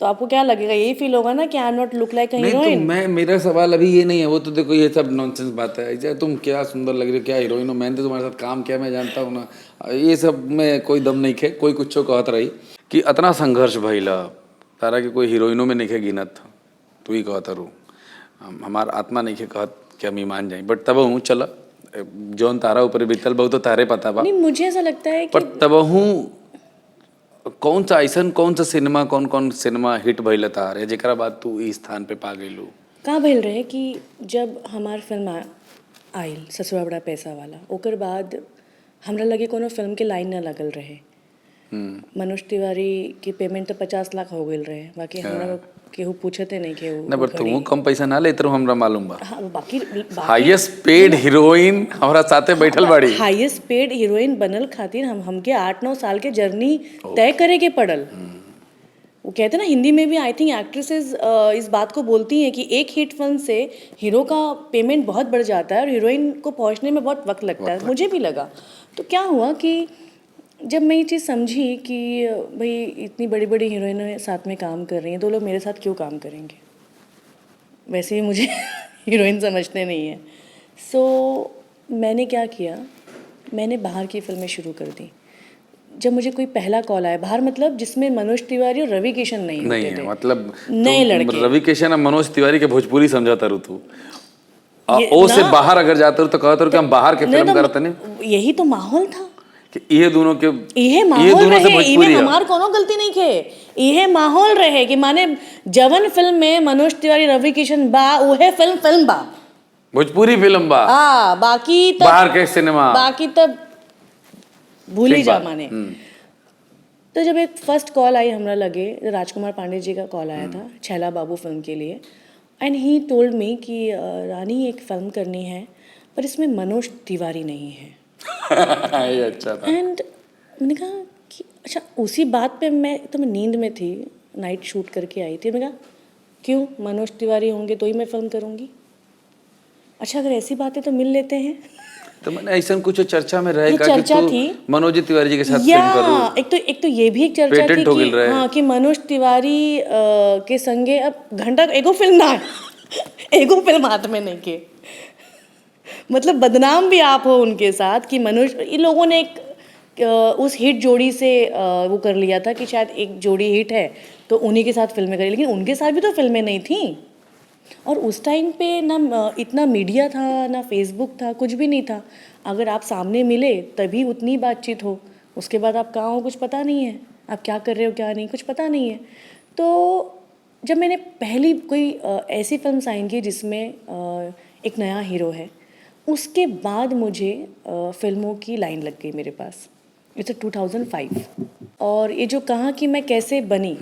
तो आपको क्या लगेगा? यही फील होगा ना कि I am not look like अ नहीं तो हीरोइन। मेरा सवाल अभी ये नहीं है, वो तो देखो ये सब नॉनसेंस बात है। ऐसे तुम क्या सुंदर लग रही हो, क्या हीरोइन हो, मैंने तो तुम्हारे साथ काम किया, मैं जानता हूँ ना। ये सब में कोई दम नहीं खे, कोई कुछ कहत रही कि अतना संघर्ष भइला तारा कि कोई हीरोइनों में नहीं खे गिनत, तू ही कहत रू, हमार आत्मा नहीं खे कहत कि हम ईमान जाए। बट तब हूँ चल जौन तारा ऊपर बीतल बहु तो तारे पता बा। नहीं, मुझे ऐसा लगता है कि पर तब हूँ कौन सा ऐसन कौन कौन सिनेमा हिट भइल तार है जेकरा बाद तू इस स्थान पे पा गइलू? कहाँ भइल रहे कि जब हमार फिल्म आइल ससुरा बड़ा पैसा वाला, ओकर बाद हमरा लगे कोनो फिल्म के लाइन ना लगल रहे। मनोज तिवारी की पेमेंट तो 50 लाख हो गई रहे, बाकी हमरा केहू पूछते नहीं के ना बट तू कम पैसा ना लेत रहू, हमरा मालूम बा। हाँ, बाकी हाईएस्ट पेड हीरोइन हमरा साथे बैठल बाड़ी। हाईएस्ट पेड हीरोइन बनल खातिर हमके 8-9 साल के जर्नी तय करे के पड़ल। वो कहते हैं ना हिंदी में भी, आई थिंक एक्ट्रेसेस इस बात को बोलती हैं कि एक हिट फिल्म से हीरो का पेमेंट बहुत बढ़ जाता है और हीरोइन को पहुंचने में बहुत वक्त लगता है। मुझे भी लगा। तो क्या हुआ कि जब मैं ये चीज़ समझी कि भाई इतनी बड़ी बड़ी हीरोइनें साथ में काम कर रही हैं तो लोग मेरे साथ क्यों काम करेंगे, वैसे भी मुझे हीरोइन समझते नहीं हैं। सो मैंने क्या किया, मैंने बाहर की फिल्में शुरू कर दी। जब मुझे कोई पहला कॉल आया, बाहर मतलब जिसमें मनोज तिवारी और रवि किशन नहीं होते थे, मतलब नए लड़के। रवि किशन और मनोज तिवारी के भोजपुरी समझाता रू तू, ओ से बाहर अगर जाते रू तो कहते रू कि हम बाहर के फिल्म करते नहीं। यही तो माहौल था कि ये दोनों के इहे माहौल रहे, इमे हमार कोनो गलती नहीं खे। इहे माहौल रहे कि माने जवन फिल्म में मनोज तिवारी रवि किशन बा उहे फिल्म बा, भोजपुरी फिल्म बा। बाकी तब बाहर के सिनेमा, बाकी तब भूल ही जा माने। तो जब एक फर्स्ट कॉल आई, हमरा लगे राजकुमार पांडे जी का कॉल आया था छैला बाबू फिल्म के लिए, एंड ही टोल्ड मी कि रानी एक फिल्म करनी है पर इसमें मनोज तिवारी नहीं है। ये अच्छा था। एंड मैंने कहा कि अच्छा, उसी बात पे मैं नींद में थी, नाइट शूट करके आई थी। मैंने कहा क्यों, मनोज तिवारी होंगे तो ही मैं फिल्म करूँगी। अच्छा, अगर ऐसी बात है तो मिल लेते हैं। तो मैंने ऐसा कुछ चर्चा में रहेगा कि चर्चा तू थी मनोज तिवारी जी के साथ फिल्म करूं। एक तो ये भी एक चर्चा थी कि रहे। हाँ कि मनोज तिवारी के संगे अब घंटा एगो फिल्म ना एगो फिल्म हाथ में नहीं के, मतलब बदनाम भी आप हो उनके साथ कि मनोज, इन लोगों ने एक उस हिट जोड़ी से वो कर लिया था कि शायद एक जोड़ी हिट है तो उन्हीं के साथ फिल्में करी, लेकिन उनके साथ भी तो फिल्में नहीं थी। और उस टाइम पे ना इतना मीडिया था, ना फेसबुक था, कुछ भी नहीं था। अगर आप सामने मिले तभी उतनी बातचीत हो, उसके बाद आप कहाँ हो कुछ पता नहीं है, आप क्या कर रहे हो क्या नहीं कुछ पता नहीं है। तो जब मैंने पहली कोई ऐसी फिल्म साइन की जिसमें एक नया हीरो है, उसके बाद मुझे फिल्मों की लाइन लग गई मेरे पास। इट्स 2005। और ये जो कहा कि मैं कैसे बनी,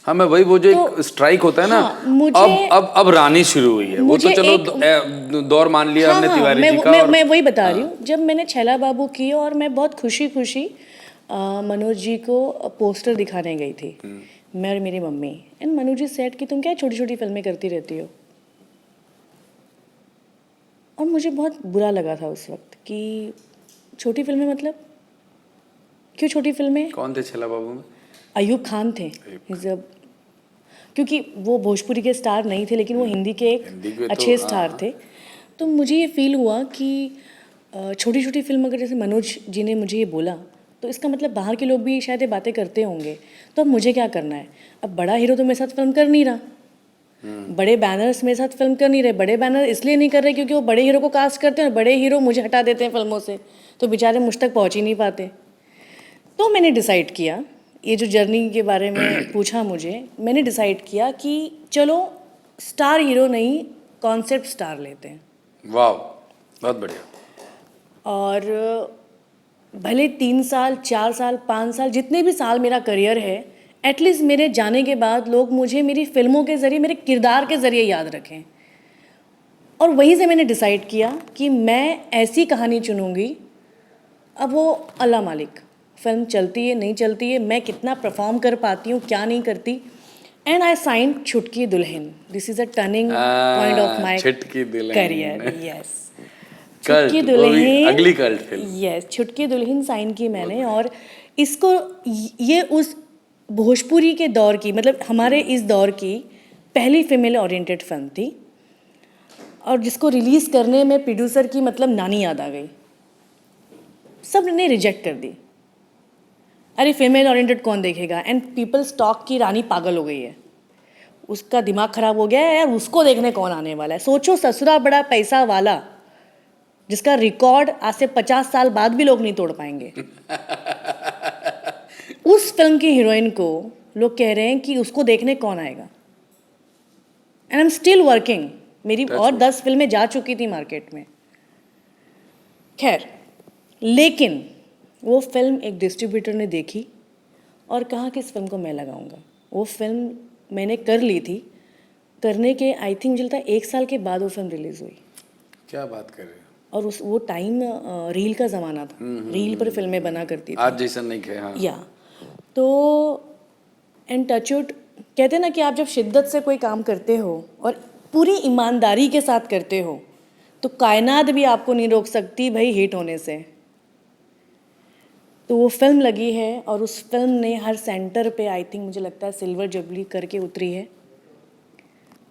हाँ मैं वही, वो जो एक स्ट्राइक होता है ना, अब रानी शुरू हुई है। वो तो चलो दौर मान लिया हमने तिवारी जी का। मैं वही बता रही हूँ, जब मैंने छैला बाबू की और मैं बहुत खुशी मनोज जी को पोस्टर दिखाने गई थी, मैं और मेरी mummy. And Manoj ji said कि तुम क्या छोटी छोटी फिल्में करती रहती हो, और मुझे बहुत बुरा लगा था उस वक्त कि छोटी फिल्में, मतलब क्यों छोटी फिल्में? कौन थे छला बाबू में? अयूब खान थे। He's a- क्योंकि वो भोजपुरी के स्टार नहीं थे, लेकिन वो हिंदी के हिंदी के एक तो, अच्छे हाँ, स्टार थे। तो मुझे ये फील हुआ कि छोटी छोटी फिल्म, अगर जैसे मनोज जी ने मुझे ये बोला, तो इसका मतलब बाहर के लोग भी शायद ये बातें करते होंगे। तो अब मुझे क्या करना है? अब बड़ा हीरो तो मेरे साथ फिल्म कर नहीं रहा, बड़े बैनर्स मेरे साथ फिल्म कर नहीं रहे। बड़े बैनर इसलिए नहीं कर रहे क्योंकि वो बड़े हीरो को कास्ट करते हैं और बड़े हीरो मुझे हटा देते हैं फिल्मों से, तो बेचारे मुझ तक पहुँच ही नहीं पाते। तो मैंने डिसाइड किया, ये जो जर्नी के बारे में पूछा मुझे, मैंने डिसाइड किया कि चलो स्टार हीरो नहीं, कॉन्सेप्ट स्टार लेते हैं। वाह, बहुत बढ़िया। और भले 3 साल, 4 साल, 5 साल, जितने भी साल मेरा करियर है, एटलीस्ट मेरे जाने के बाद लोग मुझे मेरी फिल्मों के ज़रिए, मेरे किरदार के ज़रिए याद रखें। और वहीं से मैंने डिसाइड किया कि मैं ऐसी कहानी चुनूँगी। अब वो अल्लाह मालिक, फिल्म चलती है नहीं चलती है, मैं कितना परफॉर्म कर पाती हूँ, क्या नहीं करती। एंड आई साइन छुटकी दुल्हन। This is a turning point of my छुटकी दुल्हन करियर। यस, कल्ट, छुटकी वो भी दुल्हन, अगली कल्ट फिल्म। यस, छुटकी दुल्हन साइन की मैंने। और इसको, ये उस भोजपुरी के दौर की, मतलब हमारे इस दौर की पहली फीमेल ओरिएंटेड फिल्म थी, और जिसको रिलीज़ करने में प्रोड्यूसर की मतलब नानी याद आ गई। सब ने रिजेक्ट कर दी, अरे फीमेल ओरिएंटेड कौन देखेगा। एंड पीपल्स टॉक की रानी पागल हो गई है, उसका दिमाग खराब हो गया है यार, उसको देखने कौन आने वाला है। सोचो, ससुरा बड़ा पैसा वाला, जिसका रिकॉर्ड आज से 50 साल बाद भी लोग नहीं तोड़ पाएंगे। उस फिल्म की हीरोइन को लोग कह रहे हैं कि उसको देखने कौन आएगा। And I am still working. मेरी और 10 फिल्में जा चुकी थी मार्केट में। खैर, लेकिन वो फिल्म एक डिस्ट्रीब्यूटर ने देखी और कहा कि इस फिल्म को मैं लगाऊंगा। वो फिल्म मैंने कर ली थी। करने के आई थिंक मुझे लगता है 1 साल के बाद वो फिल्म रिलीज़ हुई। क्या बात कर रहे हो? और उस वो टाइम रील का ज़माना था, रील पर फिल्में बना करती थी। आज जैसा नहीं खे, हाँ। या तो एंड टचवुड, कहते हैं ना कि आप जब शिद्दत से कोई काम करते हो और पूरी ईमानदारी के साथ करते हो, तो कायनात भी आपको नहीं रोक सकती भाई हिट होने से। तो वो फिल्म लगी है और उस फिल्म ने हर सेंटर पे आई थिंक मुझे लगता है सिल्वर जुबली करके उतरी है।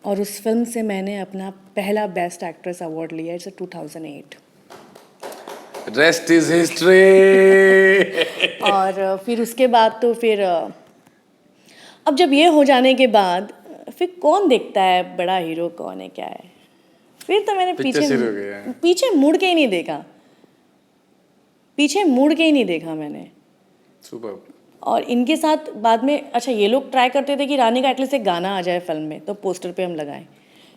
और उस फिल्म से मैंने अपना पहला बेस्ट एक्ट्रेस अवार्ड लिया। इट्स 2008। Rest is history. और फिर उसके बाद तो फिर अब जब ये हो जाने के बाद फिर कौन देखता है बड़ा हीरो कौन है क्या है। फिर तो मैंने पीछे मुड़ के ही नहीं देखा, पीछे मुड़ के ही नहीं देखा मैंने। सुपर। और इनके साथ बाद में, अच्छा ये लोग ट्राई करते थे कि रानी का एटलीस्ट एक गाना आ जाए फिल्म में तो पोस्टर पे हम लगाएं।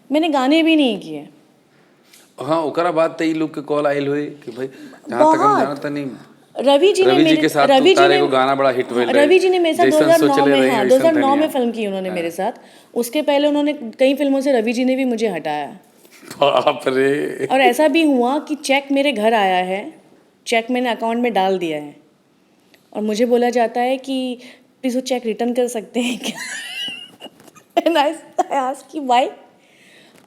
मैंने गाने भी नहीं किए। हाँ, ओकरा बाद तो ई लोग के कॉल आइल हुई कि भाई जहाँ तक हम जानता नहीं, रवि जी ने के साथ रवि जी ने को गाना बड़ा हिट हुआ। रवि जी ने मेरे साथ 2009 में, हाँ 2009 में फिल्म की उन्होंने मेरे साथ। उसके पहले उन्होंने कई फिल्मों से रवि जी ने भी मुझे हटाया। बाप रे। और ऐसा भी हुआ कि चेक मेरे घर आया है, चेक मैंने अकाउंट में डाल दिया है और मुझे बोला जाता है कि प्लीज़ वो चेक रिटर्न कर सकते हैं क्या। एंड आई आस्क कि व्हाई।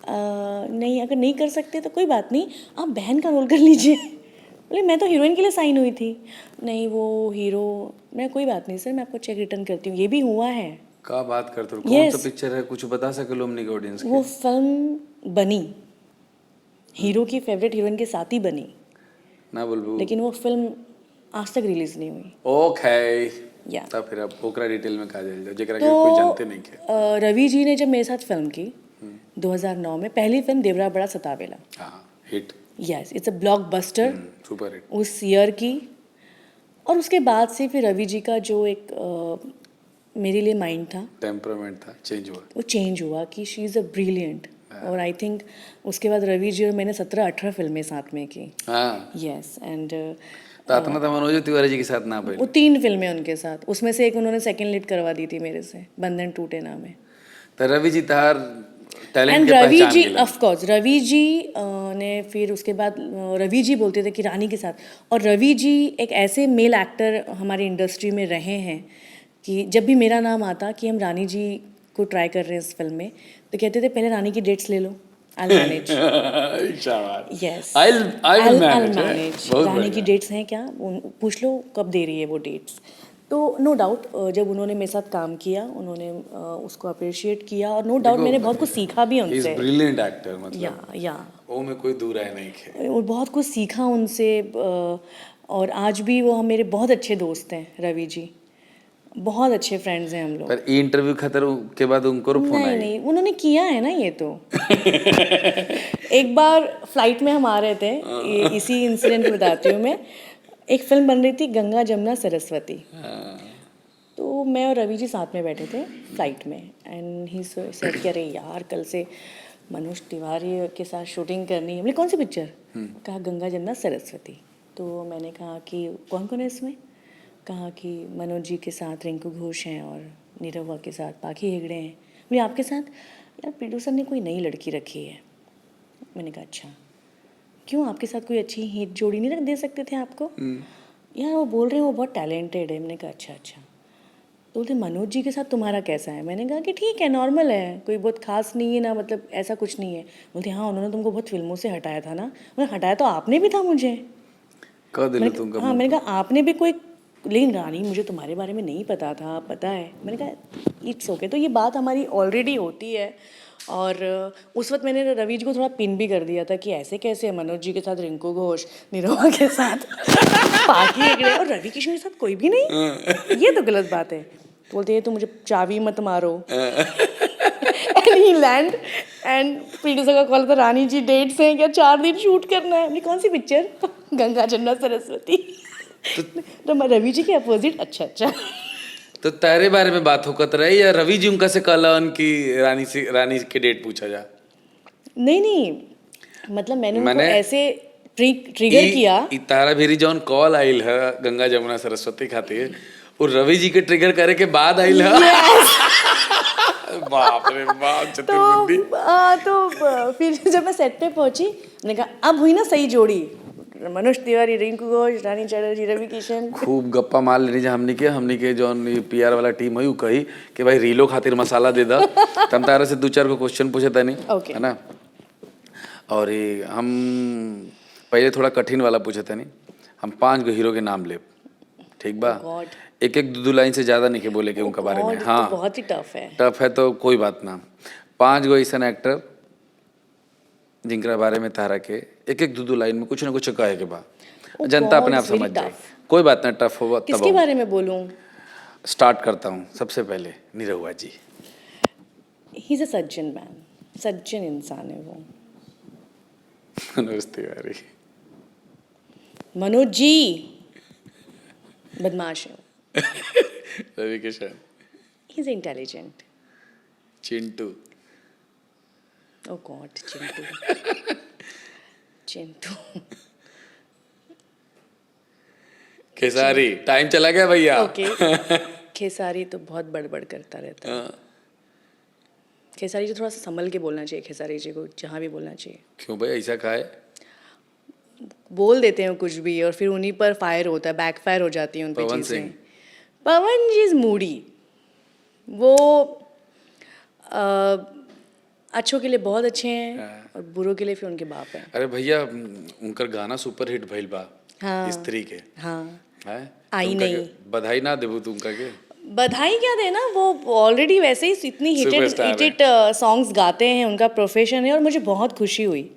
नहीं, अगर नहीं कर सकते तो कोई बात नहीं, आप बहन का रोल कर लीजिए। बोले मैं तो हीरोइन के लिए साइन हुई थी। नहीं वो हीरो, मैं कोई बात नहीं सर, मैं आपको चेक रिटर्न करती हूँ। ये भी हुआ है। क्या बात करते हो? कौन सा पिक्चर है, कुछ बता सके लो हमने के ऑडियंस के? वो फिल्म बनी, हीरो की फेवरेट हीरोइन के साथ ही बनी ना बोलबो, लेकिन वो फिल्म आज तक रिलीज नहीं हुई। ओके, या तब फिर अब ओकरा डिटेल में का जाए जेकरा के कोई जानते नहीं के। रवि जी ने जब मेरे साथ फिल्म की 2009 में, पहली फिल्म देवरा बड़ा सतावेला, हाँ hit, yes it's a blockbuster super hit उस ईयर की। और उसके बाद से फिर रवि जी का जो एक मेरे लिए माइंड था, टेम्परामेंट था, चेंज हुआ। वो चेंज हुआ कि शी इज़ अ ब्रिलियंट। और आई थिंक उसके बाद रवि जी और मैंने 17-18 फिल्में साथ में की। हाँ, यस एंड तो इतना तो मनोज तिवारी जी के साथ ना भाई। वो 3 फिल्में उनके साथ, उसमें से एक उन्होंने सेकंड लीड करवा दी थी मेरे से, बंधन टूटे नाम है। तो रवि जी तार टैलेंट एंड के रवि पहचान जी गेला। ऑफ कोर्स, रवि जी ने फिर उसके बाद रवि जी बोलते थे कि रानी के साथ। और रवि जी एक ऐसे मेल एक्टर हमारी इंडस्ट्री में रहे हैं कि जब भी मेरा नाम आता कि हम रानी जी को ट्राई कर रहे हैं इस फिल्म में, तो कहते थे पहले रानी की डेट्स ले लो, I'll manage. शाबाश। Yes. I'll manage, है? manage. बहुत रानी की बढ़िया। डेट्स हैं क्या? पूछ लो कब दे रही है वो डेट्स। तो नो डाउट जब उन्होंने मेरे साथ काम किया, उन्होंने उसको अप्रिशिएट किया, और नो डाउट मैंने बहुत कुछ सीखा भी He is उनसे। brilliant actor, या मतलब वो में कोई दूर है नहीं है। और बहुत कुछ सीखा उनसे, और आज भी वो हम मेरे बहुत अच्छे दोस्त हैं, रवि जी। बहुत अच्छे फ्रेंड्स हैं हम लोग। पर ये इंटरव्यू खत्म के बाद उनको फोन नहीं आई। नहीं, उन्होंने किया है ना ये तो। एक बार फ्लाइट में हम आ रहे थे, ये इसी इंसिडेंट बताती हूँ मैं। एक फिल्म बन रही थी गंगा जमुना सरस्वती, तो मैं और रवि जी साथ में बैठे थे फ्लाइट में, एंड ही सेड कि अरे यार कल से मनोज तिवारी के साथ शूटिंग करनी है। हमने कौन सी पिक्चर? कहा गंगा जमुना सरस्वती। तो मैंने कहा कि कौन कौन है इसमें? कहा कि मनोज जी के साथ रिंकू घोष हैं और नीरवा के साथ पाखी हेगड़े हैं। बोले आपके साथ? यार प्रोड्यूसर ने कोई नई लड़की रखी है। मैंने कहा अच्छा, क्यों आपके साथ कोई अच्छी हिट जोड़ी नहीं रख दे सकते थे आपको? यार वो बोल रहे हैं वो बहुत टैलेंटेड है। मैंने कहा अच्छा अच्छा। तो बोलते मनोज जी के साथ तुम्हारा कैसा है? मैंने कहा कि ठीक है, नॉर्मल है, कोई बहुत खास नहीं है ना, मतलब ऐसा कुछ नहीं है। बोलते हाँ उन्होंने तुमको बहुत फिल्मों से हटाया था ना। मैंने हटाया तो आपने भी था मुझे। कह दिलो तुमका। हाँ मैंने कहा आपने भी कोई, लेकिन रानी मुझे तुम्हारे बारे में नहीं पता था, पता है। मैंने कहा इट्स ओके। तो ये बात हमारी ऑलरेडी होती है, और उस वक्त मैंने रवि जी को थोड़ा पिन भी कर दिया था कि ऐसे कैसे है, मनोज जी के साथ रिंकू घोष, निरोमा के साथ पाखी हेगड़े और रवि किशन के साथ कोई भी नहीं, ये तो गलत बात है। तो बोलते हैं तो मुझे चाबी मत मारो। And he land, and producer का कॉल था, रानी जी डेट्स हैं क्या, 4 दिन शूट करना है। कौन सी पिक्चर? गंगा जमुना सरस्वती। तो मैं रवि जी के अपोजिट। अच्छा अच्छा। तो तेरे बारे में बात होकत रहे या रवि जी उनका से कहलन कि रानी के डेट पूछा जा? नहीं नहीं, मतलब मैंने उनको मैंने ऐसे ट्रिगर किया। तारा भेरी जौन कॉल आइल है गंगा जमुना सरस्वती खातिर, वो रवि जी के ट्रिगर करे के बाद आइल है। बाप रे बाप, चतुर्बुद्धि। तो फिर जब मैं सेट पे पहुंची, मैंने कहा अब हुई ना सही जोड़ी, मनोज तिवारी, रिंकू घोष, रानी चटर्जी, रवि किशन। खूब गप्पा मार लेनी जा हमनी के जौन पीआर वाला टीम हुई, कही कि भाई रीलो खातिर मसाला दे दा। तम तारा से 2-4 को क्वेश्चन पूछे तनी, Okay. है ना? और ये हम पहले थोड़ा कठिन वाला पूछे तनी। हम 5 गो हीरो के नाम ले, ठीक बा? God. एक दो लाइन से ज्यादा नहीं के बोले के उनका बारे में। God, हाँ तो बहुत ही टफ है। टफ है तो कोई बात ना। 5 गो ऐसा एक्टर जिनका बारे में तारा के एक दो लाइन में कुछ ना कुछ कहे के बा, जनता अपने आप it's very समझ जाए। tough. कोई बात ना, टफ होगा तब किसके बारे में बोलूं? स्टार्ट करता हूँ। सबसे पहले निरहुआ जी। He is a Sajjan man, सज्जन इंसान है वो। मनोज तिवारी। मनोज जी बदमाश है वो। Ravi Kishan. He is intelligent. Chintu. Oh God, Chintu. Chintu. Khesari. Time चला गया भैया। ओके। खेसारी तो बहुत बड़बड़ करता रहता है। खेसारी जी थोड़ा सा संभल के बोलना चाहिए, खेसारी जी को जहाँ भी बोलना चाहिए। क्यों भाई, ऐसा कहा है? बोल देते हैं कुछ भी और फिर उन्हीं पर फायर होता है, बैक फायर हो जाती है उन पे पवन चीज़ें। सिंह। पवन जी इज मूडी। वो अच्छों के लिए बहुत अच्छे हैं और बुरों के लिए फिर उनके बाप हैं। अरे भैया, उनकर गाना सुपर हिट भइल बा। हाँ। स्त्री के हाँ। है आई तुमका नहीं। के बधाई ना देबू तुमका के? बधाई क्या देना, वो ऑलरेडी वैसे ही इतनी Superstar हिटेड सॉन्ग्स गाते हैं, उनका प्रोफेशन है। और मुझे बहुत खुशी हुई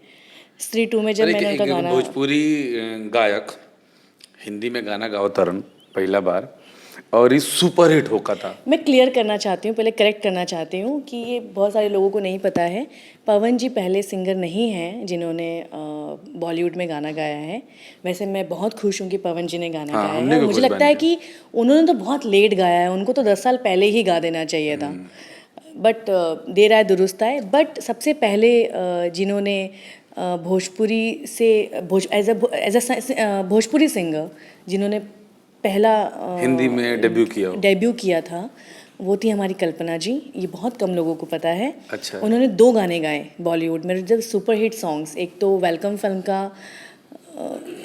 स्त्री 2 में जब अरे मैंने उनका एक गाना। भोजपुरी गायक हिंदी में गाना गाओ तरन पहला बार, और ये सुपर हिट होका था। मैं क्लियर करना चाहती हूँ, पहले करेक्ट करना चाहती हूँ कि ये बहुत सारे लोगों को नहीं पता है। पवन जी पहले सिंगर नहीं हैं जिन्होंने बॉलीवुड में गाना गाया है। वैसे मैं बहुत खुश हूँ कि पवन जी ने गाना हाँ, गाया हमने है। भी मुझे खुश लगता है बने। कि उन्होंने तो बहुत लेट गाया है, उनको तो 10 साल पहले ही गा देना चाहिए था। बट देर आए दुरुस्त आए। बट सबसे पहले जिन्होंने भोजपुरी से एज अ भोजपुरी सिंगर जिन्होंने पहला हिंदी में डेब्यू किया था, वो थी हमारी कल्पना जी। ये बहुत कम लोगों को पता है। अच्छा। उन्होंने 2 गाने गाए बॉलीवुड में जब सुपर हिट सॉन्ग्स। एक तो वेलकम फिल्म का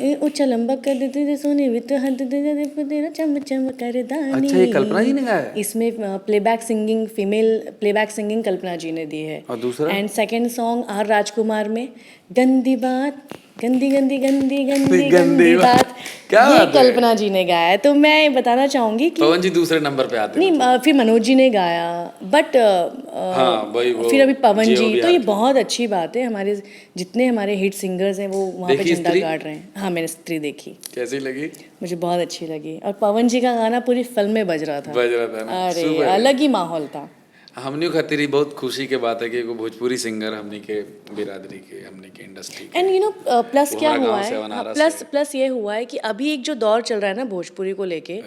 ऊंचा लंबा कर देते थे सोने भी तो हद तेरा चम चम कर दानी। अच्छा, ये कल्पना जी ने गाया है? इसमें playback singing, female playback singing Kalpana ji ने दी है। और दूसरा? And second song R Rajkumar में गंदी बात, गंदी गंदी गंदी गंदी गंदी बात, क्या ये बात है? कल्पना जी ने गाया है। तो मैं बताना चाहूंगी कि पवन जी दूसरे नंबर पे आते हैं। नहीं, फिर मनोज जी ने गाया, बट हाँ, वही वो फिर अभी पवन जियो जी। भी तो ये आते हैं। बहुत अच्छी बात है, हमारे जितने हमारे हिट सिंगर्स हैं वो वहाँ पे देखी झंडा स्त्री? गाड़ रहे हैं। हाँ, मैंने स्त्री देखी, कैसी लगी? मुझे बहुत अच्छी लगी। और पवन जी का गाना पूरी फिल्म में बज रहा था। बज रहा था ना? अरे सुपर है। अलग ही माहौल था। हमने खातिर बहुत खुशी के बात है कि एगो भोजपुरी सिंगर हमने के बिरादरी के, हमने के इंडस्ट्री के। एंड यू नो प्लस वो क्या हमारा हुआ गाँव से, है, वनारस प्लस से। प्लस ये हुआ है कि अभी एक जो दौर चल रहा है ना भोजपुरी को लेके,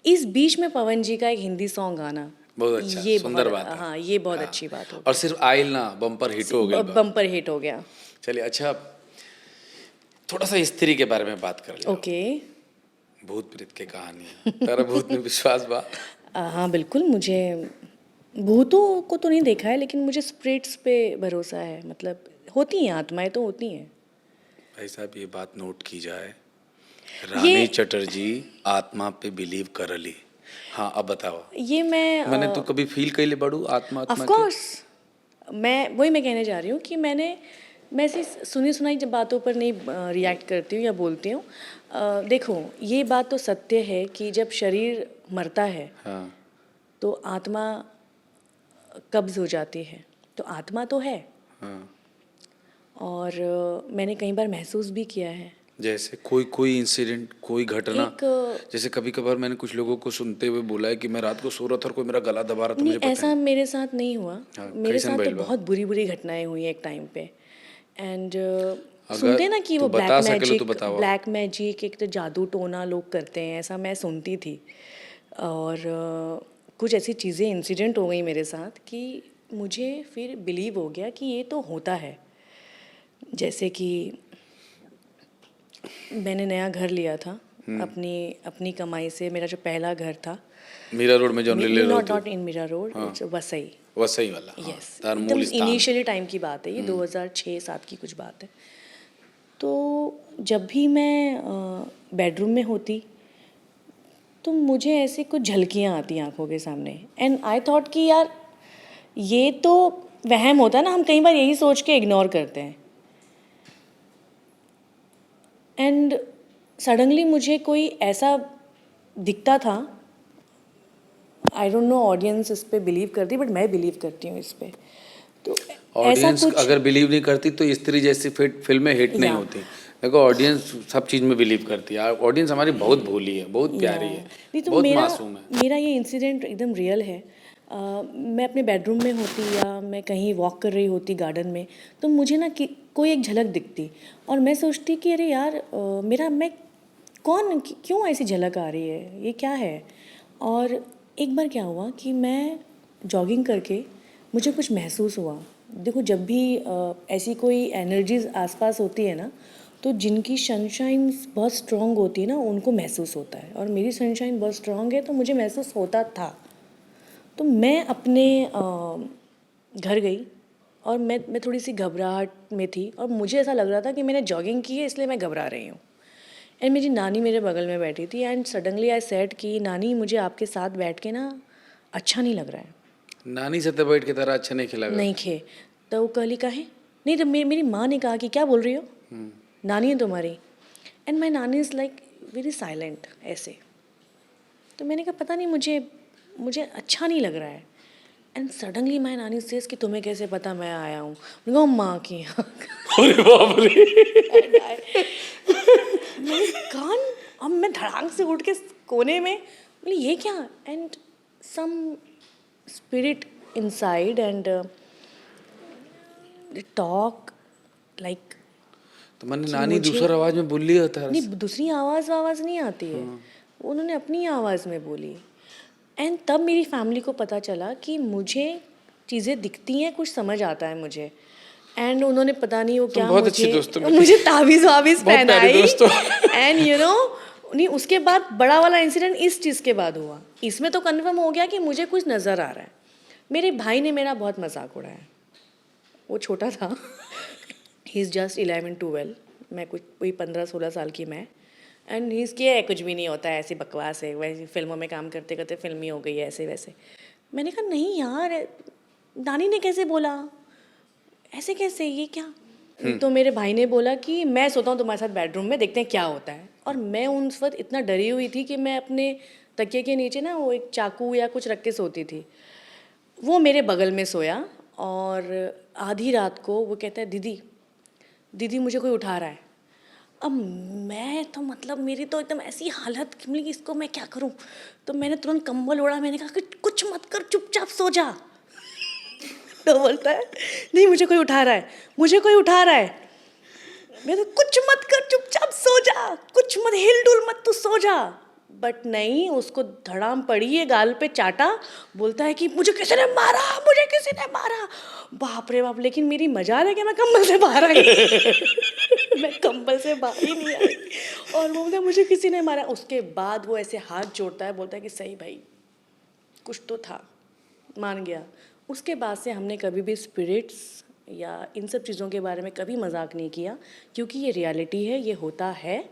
इस बीच में पवन जी का एक हिंदी सॉन्ग गाना, बहुत अच्छा, ये सुंदर बहुत, बात है। हाँ ये बहुत अच्छी बात हो और सिर्फ आयल ना, बम्पर हिट हो गया। बम्पर हिट हो गया। चलिए, अच्छा थोड़ा सा स्त्री के बारे में बात कर ले। ओके। भूत प्रेत के कहानी, तारा भूत में विश्वास बा? हाँ बिल्कुल, मुझे भूतों को तो नहीं देखा है, लेकिन मुझे स्पिरिट्स पे भरोसा है। मतलब होती हैं, आत्माएं तो होती हैं। भाई साहब, ये बात नोट की जाए, रानी चटर्जी आत्मा पे बिलीव करली। हाँ, अब बताओ। ये मैंने तो कभी फील कैले बड़ू आत्मा ऑफ आत्मा के? कोर्स, मैं कहने जा रही हूँ कि मैं ऐसी सुनी सुनाई जब बातों पर नहीं रिएक्ट करती हूँ या बोलती हूँ। देखो, ये बात तो सत्य है कि जब शरीर मरता है हाँ, तो आत्मा कब्ज हो जाती है, तो आत्मा तो है। हाँ। और मैंने कई बार महसूस भी किया है। जैसे कोई इंसिडेंट, कोई घटना? एक जैसे कभी कभार मैंने कुछ लोगों को सुनते हुए बोला है कि मैं रात को सो रहा था और कोई मेरा गला दबा रहा था, मुझे नहीं, पता ऐसा मेरे साथ नहीं हुआ। हाँ, मेरे कैसन साथ तो भइल बा? बहुत बुरी बुरी घटनाएं हुई एक टाइम पे। एंड अगर सुनते हैं ना कि तू वो बता सकेलो तो बतावा। ब्लैक मैजिक, एक तो जादू टोना लोग करते हैं, ऐसा मैं सुनती थी। और कुछ ऐसी चीज़ें इंसिडेंट हो गई मेरे साथ कि मुझे फिर बिलीव हो गया कि ये तो होता है। जैसे कि मैंने नया घर लिया था अपनी कमाई से। मेरा जो पहला घर था, मीरा रोड में जो ले ले रहा not in Mira Road, it's Vasai. Vasai वाला। हाँ, यस, तार एकदम मूल स्थान। इनिशियली टाइम की बात है ये, 2006-07 की कुछ बात है। तो जब भी मैं बेडरूम में होती तो मुझे ऐसे कुछ झलकियाँ आती आंखों के सामने। एंड आई थॉट कि यार ये तो वहम होता है ना, हम कई बार यही सोच के इग्नोर करते हैं। एंड सडनली मुझे कोई ऐसा दिखता था। आई डोंट नो ऑडियंस इस पे बिलीव करती, बट मैं बिलीव करती हूँ इस पे। तो ऐसा ऑडियंस कुछ, अगर बिलीव नहीं करती तो स्त्री जैसी फिल्में हिट नहीं या। होती। देखो, ऑडियंस सब चीज़ में बिलीव करती है। ऑडियंस हमारी बहुत भोली है, बहुत प्यारी है, नहीं तो बहुत मासूम है। मेरा ये इंसिडेंट एकदम रियल है। मैं अपने बेडरूम में होती या मैं कहीं वॉक कर रही होती गार्डन में, तो मुझे ना कोई एक झलक दिखती और मैं सोचती कि अरे यार, मैं क्यों ऐसी झलक आ रही है, ये क्या है। और एक बार क्या हुआ कि मैं जॉगिंग करके मुझे कुछ महसूस हुआ। देखो, जब भी ऐसी कोई एनर्जीज आसपास होती है ना, तो जिनकी सनशाइन बहुत स्ट्रॉन्ग होती है ना, उनको महसूस होता है। और मेरी सनशाइन बहुत स्ट्रॉन्ग है, तो मुझे महसूस होता था। तो मैं अपने घर गई और मैं थोड़ी सी घबराहट में थी और मुझे ऐसा लग रहा था कि मैंने जॉगिंग की है इसलिए मैं घबरा रही हूँ। एंड मेरी नानी मेरे बगल में बैठी थी। एंड सडनली आई सेड कि नानी, मुझे आपके साथ बैठ के ना अच्छा नहीं लग रहा है। नानी से तो बैठ के तरह अच्छा नहीं खिला। नहीं खे। तो वो कहली काहे नहीं, तो मेरी माँ ने कहा कि क्या बोल रही हो, नानी है तुम्हारी। एंड माई नानी इज़ लाइक वेरी साइलेंट ऐसे। तो मैंने कहा पता नहीं, मुझे अच्छा नहीं लग रहा है। एंड सडनली माई नानी सेज कि तुम्हें कैसे पता मैं आया हूँ। मैंने कहा माँ की यहाँ। अरे बाप रे। कान, अब मैं धड़ाक से उठ के कोने में बोली ये क्या। And some spirit inside and talk like. तो मैंने नानी दूसरा आवाज में बोली होता है। नहीं, दूसरी आवाज़ नहीं आती है, उन्होंने अपनी आवाज़ में बोली। एंड तब मेरी फैमिली को पता चला कि मुझे चीज़ें दिखती हैं, कुछ समझ आता है मुझे। एंड उन्होंने पता नहीं वो क्या मुझे ताबीज़ वाबीज़ पहनाई। एंड यू नो, नहीं उसके बाद बड़ा वाला इंसिडेंट इस चीज़ के बाद हुआ। इसमें तो कन्फर्म हो गया कि मुझे कुछ नज़र आ रहा है। मेरे भाई ने मेरा बहुत मजाक उड़ाया। वो छोटा था, ही इज़ जस्ट 11-12। मैं कुछ वही 15-16 साल की मैं, एंड ही किया है कुछ भी नहीं होता है, ऐसी बकवास है, वैसे फिल्मों में काम करते करते फिल्मी हो गई है ऐसे वैसे। मैंने कहा नहीं यार, नानी ने कैसे बोला, ऐसे कैसे, ये क्या? तो मेरे भाई ने बोला कि मैं सोता हूँ तुम्हारे साथ बेडरूम में, देखते हैं क्या होता है। और मैं उस वक्त इतना डरी हुई थी कि मैं अपने तकिए के नीचे ना वो एक चाकू या कुछ रख के सोती थी। वो मेरे बगल में सोया और आधी रात को वो कहता है दीदी दीदी मुझे कोई उठा रहा है। अब मैं तो मतलब मेरी तो एकदम ऐसी हालत कि इसको मैं क्या करूं, तो मैंने तुरंत कंबल ओढ़ा, मैंने कहा कि कुछ मत कर, चुपचाप सो जा। तो बोलता है नहीं मुझे कोई उठा रहा है, मुझे कोई उठा रहा है। मैं तो कुछ मत कर, चुपचाप सो जा, कुछ मत हिल डुल मत, तू सो जा। बट नहीं, उसको धड़ाम पड़ी है, गाल पे चाटा, बोलता है कि मुझे किसी ने मारा, मुझे किसी ने मारा। बाप रे बाप, लेकिन मेरी मजाल है कि मैं कंबल से बाहर आई। मैं कंबल से बाहर ही नहीं आई, और वो बोलता है मुझे किसी ने मारा। उसके बाद वो ऐसे हाथ जोड़ता है, बोलता है कि सही भाई कुछ तो था, मान गया। उसके बाद से हमने कभी भी स्पिरिट्स या इन सब चीज़ों के बारे में कभी मजाक नहीं किया, क्योंकि ये रियलिटी है, ये होता है।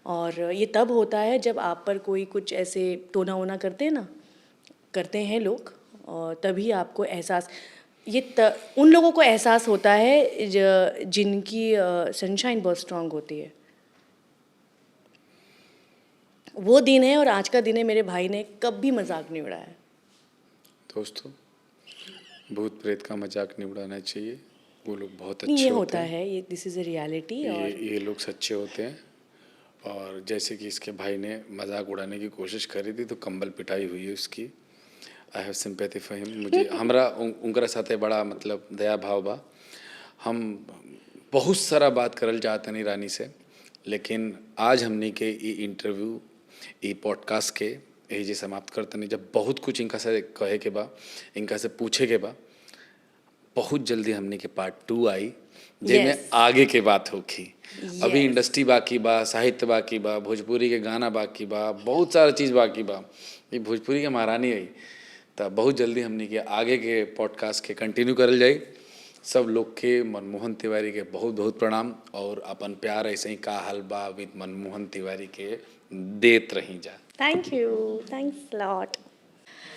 और ये तब होता है जब आप पर कोई कुछ ऐसे टोना वोना करते हैं लोग, और तभी आपको एहसास, उन लोगों को एहसास होता है जिनकी सनशाइन बहुत स्ट्रांग होती है। वो दिन है और आज का दिन है, मेरे भाई ने कभी मजाक नहीं उड़ाया। दोस्तों, भूत प्रेत का मजाक नहीं उड़ाना चाहिए, वो लोग बहुत नहीं, अच्छे ये होते होता हैं। है, ये दिस इज़ अ रियलिटी। और ये लोग सच्चे होते हैं। और जैसे कि इसके भाई ने मजाक उड़ाने की कोशिश करी थी तो कंबल पिटाई हुई है उसकी। I have sympathy for him. मुझे हमरा उनकरा साथे बड़ा मतलब दया भाव बा। हम बहुत सारा बात करल चाहते नहीं रानी से, लेकिन आज हमने के ई इंटरव्यू, ई पॉडकास्ट के यही जे समाप्त करते नहीं। जब बहुत कुछ इनका से कहे के बा, इनका से पूछे के बा, बहुत जल्दी हमने के पार्ट 2 आई जिनमें Yes. आगे के बात होगी। अभी Yes. इंडस्ट्री बाकी बा, साहित्य बाकी बा, भोजपुरी के गाना बाकी बा, बहुत सारा चीज़ बाकी बा। ये भोजपुरी के महारानी आई, तब बहुत जल्दी हमने के आगे के पॉडकास्ट के कंटिन्यू करल जाए। सब लोग के मनमोहन तिवारी के बहुत बहुत प्रणाम, और अपन प्यार ऐसे ही का हाल बा विद मनमोहन तिवारी के देत रही जा। Thank you, thanks lot.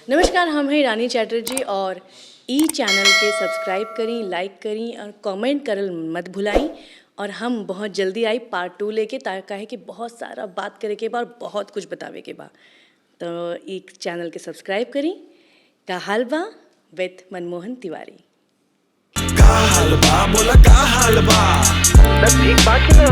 नमस्कार, हम हैं रानी चैटर्जी, और ई चैनल के सब्सक्राइब करी, लाइक करी और कमेंट करल मत भुलाई। और हम बहुत जल्दी आई पार्ट 2 लेके, ताकि है कि बहुत सारा बात करे के बाद, बहुत कुछ बतावे के बाद। तो एक चैनल के सब्सक्राइब करी। का हाल बा विद मनमोहन तिवारी। का हाल बा, बोला का हाल बा, तब ठीक बा कि ना?